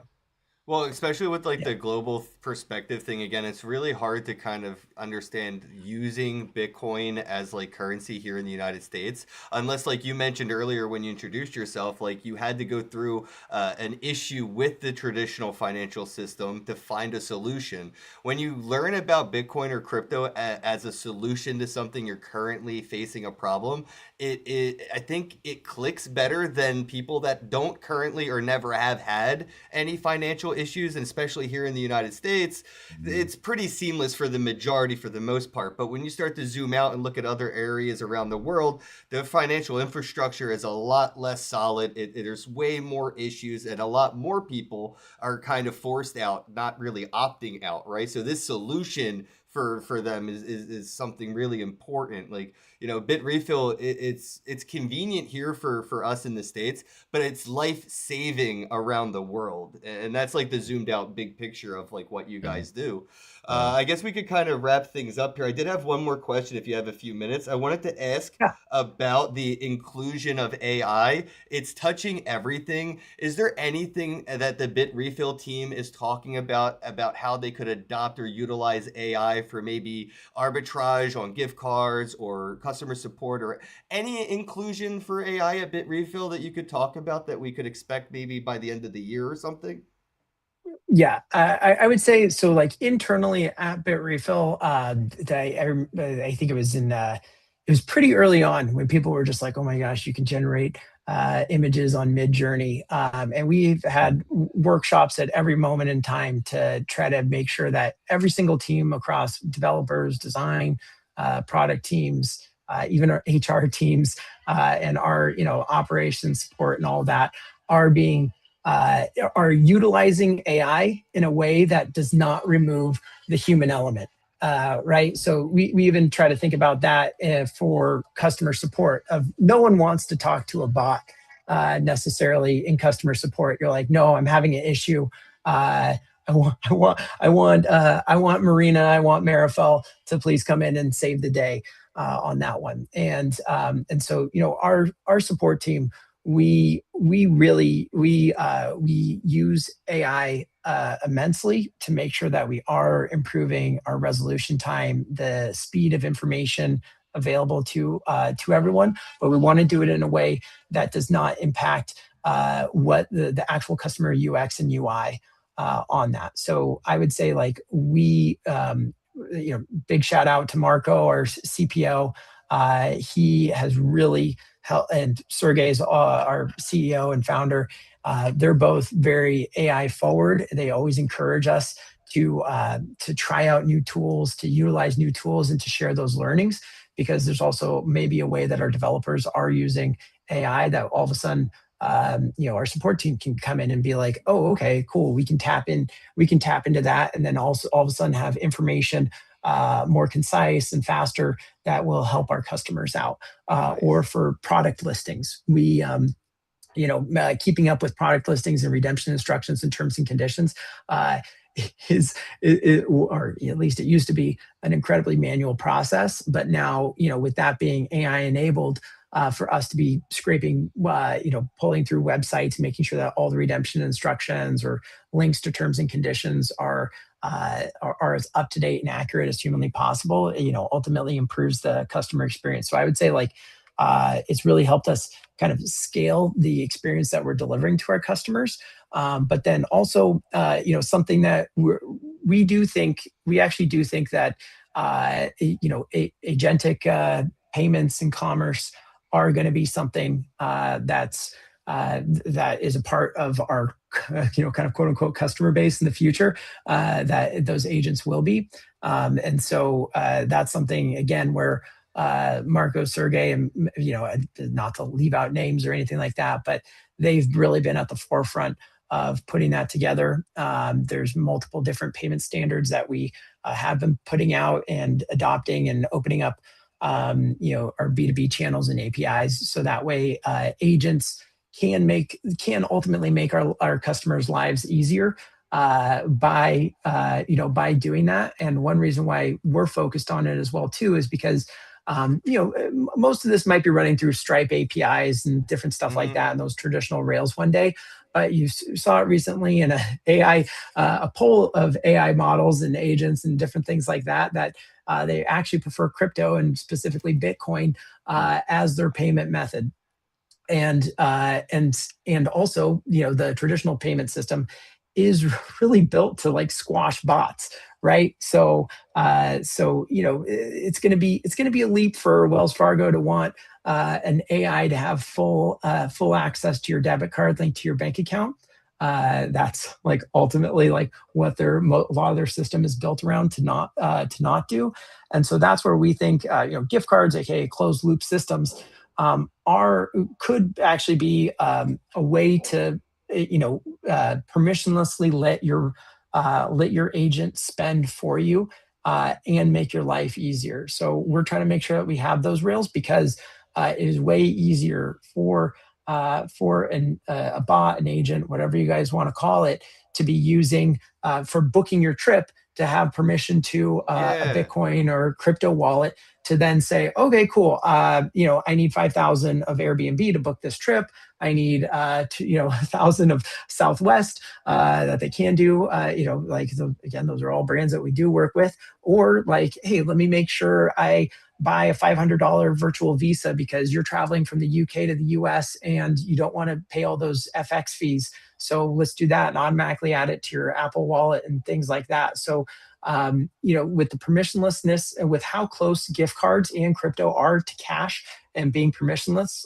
Well, especially with like Yeah. the global perspective thing, again, it's really hard to kind of understand using Bitcoin as like currency here in the United States, unless, like you mentioned earlier when you introduced yourself, like you had to go through an issue with the traditional financial system to find a solution. When you learn about Bitcoin or crypto as a solution to something you're currently facing a problem, I think it clicks better than people that don't currently or never have had any financial issues, and especially here in the United States, it's pretty seamless for the majority for the most part. But when you start to zoom out and look at other areas around the world, the financial infrastructure is a lot less solid. There's way more issues, and a lot more people are kind of forced out, not really opting out, right? So this solution for them is something really important. Like, Bit Refill, it's convenient here for us in the States, but it's life saving around the world, and that's like the zoomed out big picture of like what you Yeah. guys do. Yeah. I guess we could kind of wrap things up here. I did have one more question if you have a few minutes. I wanted to ask Yeah. about the inclusion of AI. It's touching everything. Is there anything that the Bit Refill team is talking about how they could adopt or utilize AI for maybe arbitrage on gift cards or customer support, or any inclusion for AI at Bit Refill that you could talk about that we could expect maybe by the end of the year or something? Yeah, I would say so. Like, internally at BitRefill, I think it was pretty early on when people were just like, "Oh my gosh, you can generate images on Midjourney," and we've had workshops at every moment in time to try to make sure that every single team across developers, design, product teams, even our HR teams, and our operations support and all that are being are utilizing AI in a way that does not remove the human element. Right. So we even try to think about that for customer support. Of no one wants to talk to a bot necessarily in customer support. You're like, no, I'm having an issue. I want Marina, I want Marifel to please come in and save the day on that one. And so our support team, we really we use AI immensely to make sure that we are improving our resolution time, the speed of information available to everyone, but we want to do it in a way that does not impact what the actual customer UX and UI on that. So I would say, like, big shout out to Marco, our CPO. He has really helped, and Sergey is our CEO and founder. They're both very AI forward. They always encourage us to try out new tools, to utilize new tools, and to share those learnings. Because there's also maybe a way that our developers are using AI that all of a sudden, our support team can come in and be like, oh, okay, cool. We can tap into that, and then also all of a sudden have information more concise and faster that will help our customers out. Or Nice. for product listings, we keeping up with product listings and redemption instructions and terms and conditions. or at least it used to be, an incredibly manual process. But now, with that being AI enabled, for us to be scraping, pulling through websites, making sure that all the redemption instructions or links to terms and conditions are as up to date and accurate as humanly possible, ultimately improves the customer experience. So I would say, like, it's really helped us kind of scale the experience that we're delivering to our customers. But then also, something that we actually do think that, agentic payments and commerce are going to be something that is a part of our, kind of quote unquote customer base in the future. That those agents will be, and so that's something, again, where Marco, Sergey, and not to leave out names or anything like that, but they've really been at the forefront of putting that together. There's multiple different payment standards that we have been putting out and adopting and opening up, our B2B channels and APIs, so that way agents can ultimately make our customers' lives easier by doing that. And one reason why we're focused on it as well too is because most of this might be running through Stripe APIs and different stuff like that, and those traditional Rails one day. But you saw it recently in a poll of AI models and agents and different things like that, that they actually prefer crypto, and specifically Bitcoin, as their payment method. And also, the traditional payment system is really built to, like, squash bots, right? So it's going to be a leap for Wells Fargo to want an AI to have full access to your debit card linked to your bank account. That's, like, ultimately, like, what a lot of their system is built around to not do. And so that's where we think gift cards, aka closed loop systems, could actually be a way to permissionlessly let your agent spend for you, and make your life easier. So we're trying to make sure that we have those rails, because it is way easier for a bot, an agent, whatever you guys want to call it, to be using for booking your trip, to have permission to a Bitcoin or crypto wallet to then say, okay, cool. I need 5,000 of Airbnb to book this trip. I need 1,000 of Southwest that they can do. Again, those are all brands that we do work with. Or, like, hey, let me make sure I buy a $500 virtual visa because you're traveling from the UK to the US and you don't want to pay all those FX fees. So let's do that and automatically add it to your Apple Wallet and things like that. So, with the permissionlessness and with how close gift cards and crypto are to cash and being permissionless,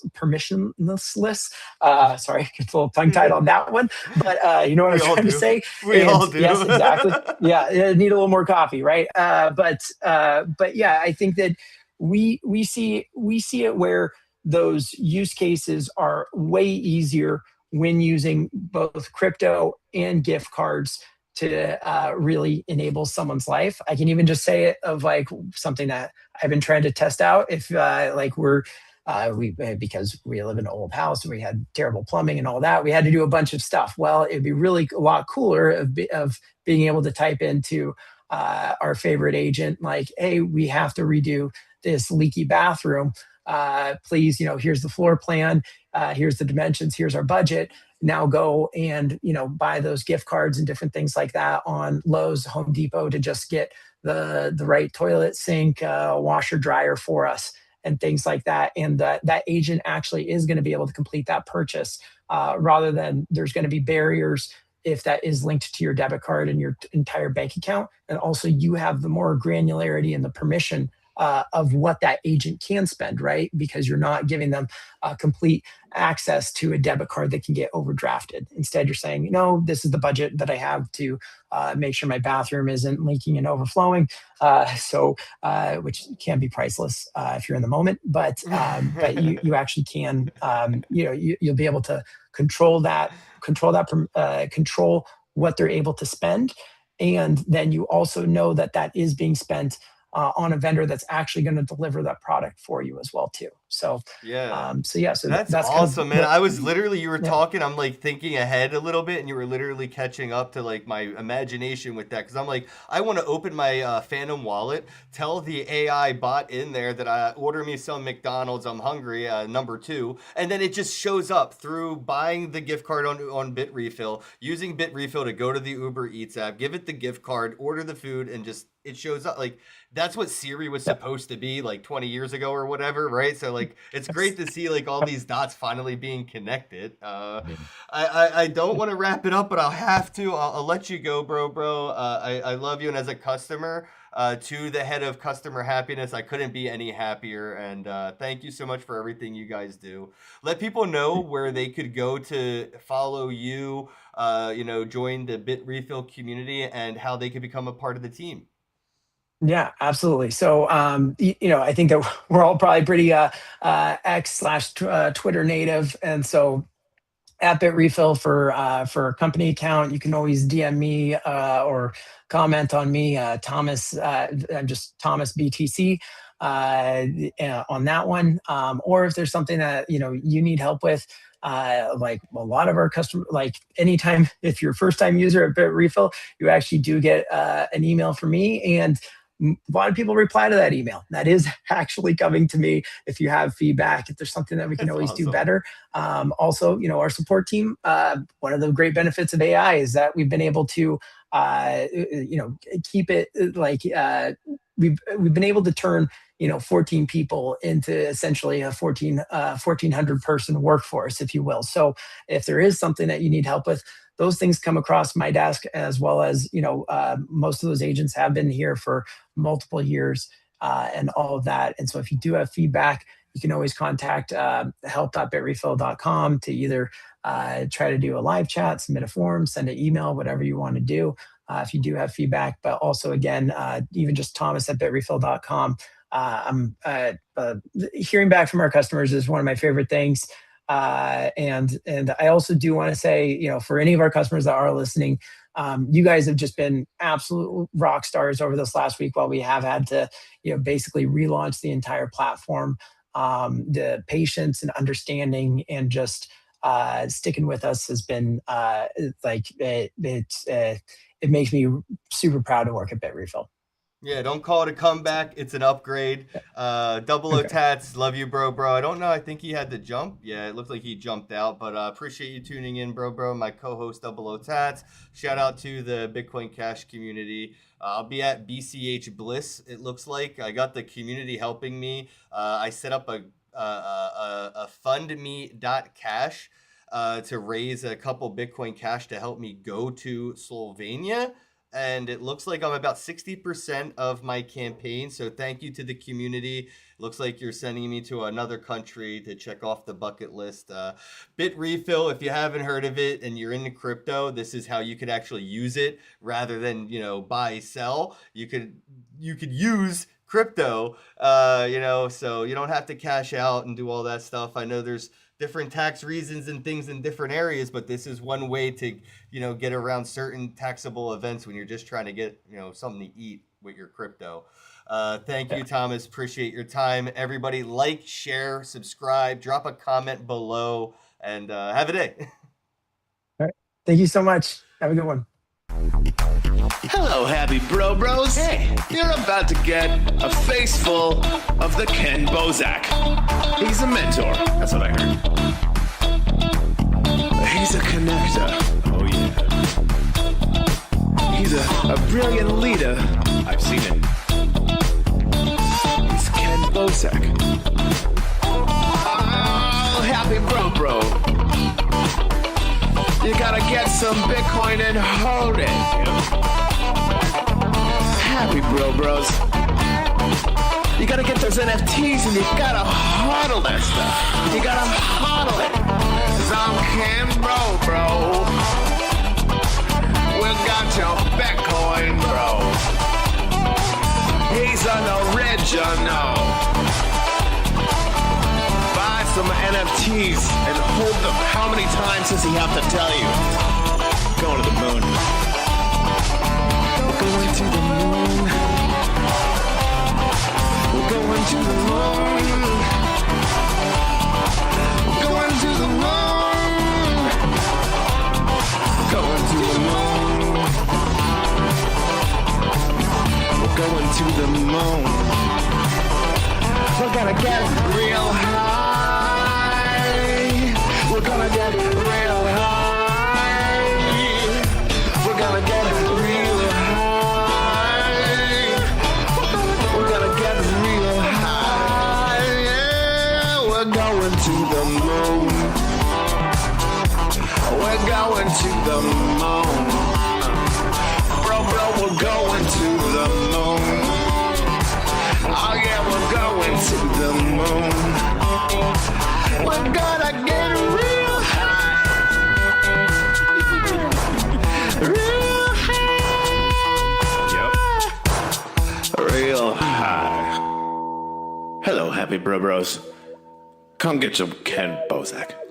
sorry, it's a little tongue tied on that one, but you know what I'm trying to say? We all do. Yes, exactly. Yeah, need a little more coffee, right? But yeah, I think that we see it where those use cases are way easier when using both crypto and gift cards to really enable someone's life. I can even just say it of, like, something that I've been trying to test out. If because we live in an old house and we had terrible plumbing and all that, we had to do a bunch of stuff. Well, it'd be really a lot cooler of being able to type into our favorite agent, like, hey, we have to redo this leaky bathroom. Please, here's the floor plan. Here's the dimensions. Here's our budget. Now go and buy those gift cards and different things like that on Lowe's, Home Depot, to just get the right toilet, sink, washer, dryer for us, and things like that. And that agent actually is going to be able to complete that purchase, rather than there's going to be barriers if that is linked to your debit card and your entire bank account. And also, you have the more granularity and the permission of what that agent can spend, right? Because you're not giving them complete access to a debit card that can get overdrafted. Instead, you're saying, no, this is the budget that I have to make sure my bathroom isn't leaking and overflowing. Which can be priceless if you're in the moment, but you actually can, you'll be able to control what they're able to spend. And then you also know that is being spent on a vendor that's actually going to deliver that product for you as well too. So yeah. So That's awesome, man. I was literally, you were talking, I'm like thinking ahead a little bit, and you were literally catching up to like my imagination with that. Cause I'm like, I want to open my Phantom wallet, tell the AI bot in there that I order me some McDonald's, I'm hungry, number 2. And then it just shows up through buying the gift card on BitRefill, using BitRefill to go to the Uber Eats app, give it the gift card, order the food, and just, it shows up. Like, that's what Siri was supposed to be like 20 years ago or whatever, right? So like, it's great to see like all these dots finally being connected. I don't want to wrap it up, but I'll have to. I'll let you go, bro. I love you, and as a customer, to the head of customer happiness, I couldn't be any happier. And thank you so much for everything you guys do. Let people know where they could go to follow you, join the BitRefill community, and how they could become a part of the team. Yeah, absolutely. So, I think that we're all probably pretty X/Twitter native, and so at BitRefill for a company account, you can always DM me or comment on me, Thomas. I'm just Thomas BTC on that one. Or if there's something that you need help with. Like a lot of our customers, like anytime if you're a first-time user at BitRefill, you actually do get an email from me, and a lot of people reply to that email. That is actually coming to me. If you have feedback, if there's something that we can always do better. Also, our support team, one of the great benefits of AI is that we've been able to, keep it like we've been able to turn 14 people into essentially a 1,400 person workforce, if you will. So if there is something that you need help with, those things come across my desk, as well as, most of those agents have been here for multiple years and all of that. And so if you do have feedback, you can always contact help.bitrefill.com to either try to do a live chat, submit a form, send an email, whatever you want to do if you do have feedback. But also, again, even just thomas@bitrefill.com. I'm hearing back from our customers is one of my favorite things. And I also do want to say, for any of our customers that are listening, you guys have just been absolute rock stars over this last week while we have had to, basically relaunch the entire platform. The patience and understanding and just sticking with us has been it makes me super proud to work at BitRefill. Yeah, don't call it a comeback. It's an upgrade. Double O Tats, love you, bro. I don't know. I think he had to jump. Yeah, it looked like he jumped out, but appreciate you tuning in, bro. My co-host, Double O Tats. Shout out to the Bitcoin Cash community. I'll be at BCH Bliss, it looks like. I got the community helping me. I set up a fundme.cash to raise a couple Bitcoin Cash to help me go to Slovenia. And it looks like I'm about 60% of my campaign. So thank you to the community. Looks like you're sending me to another country to check off the bucket list. BitRefill, if you haven't heard of it and you're into crypto, this is how you could actually use it rather than, buy, sell. You could use crypto, so you don't have to cash out and do all that stuff. I know there's different tax reasons and things in different areas, but this is one way to, get around certain taxable events when you're just trying to get, something to eat with your crypto. Thank you, Thomas. Appreciate your time. Everybody like, share, subscribe, drop a comment below, and have a day. All right. Thank you so much. Have a good one. Hello, happy bros. Hey, you're about to get a face full of the Ken Bozak. He's a mentor. That's what I heard. He's a connector. Oh, yeah. He's a brilliant leader. I've seen it. He's Ken Bozak. Oh, happy bro. You gotta get some Bitcoin and hold it. Happy bros. You gotta get those NFTs and you gotta hodl that stuff. You gotta hodl it. 'Cause I'm Ken bro. We got your Bitcoin, bro. He's an original. Buy some NFTs and hold them. How many times does he have to tell you? Going to the moon. Going to the moon. to the moon. Going to the moon. Going to the moon. We're going to the moon. We're gonna get real high. We're gonna get real high. We're gonna get real high. We're gonna get real high. Yeah, we're going to the moon. We're going to the moon. Bro, we're going to the moon. Oh yeah, we're going to the moon. We're gonna get real high. Real high. Yep. Real high. Hello, happy bros. Come get your Ken Bozak.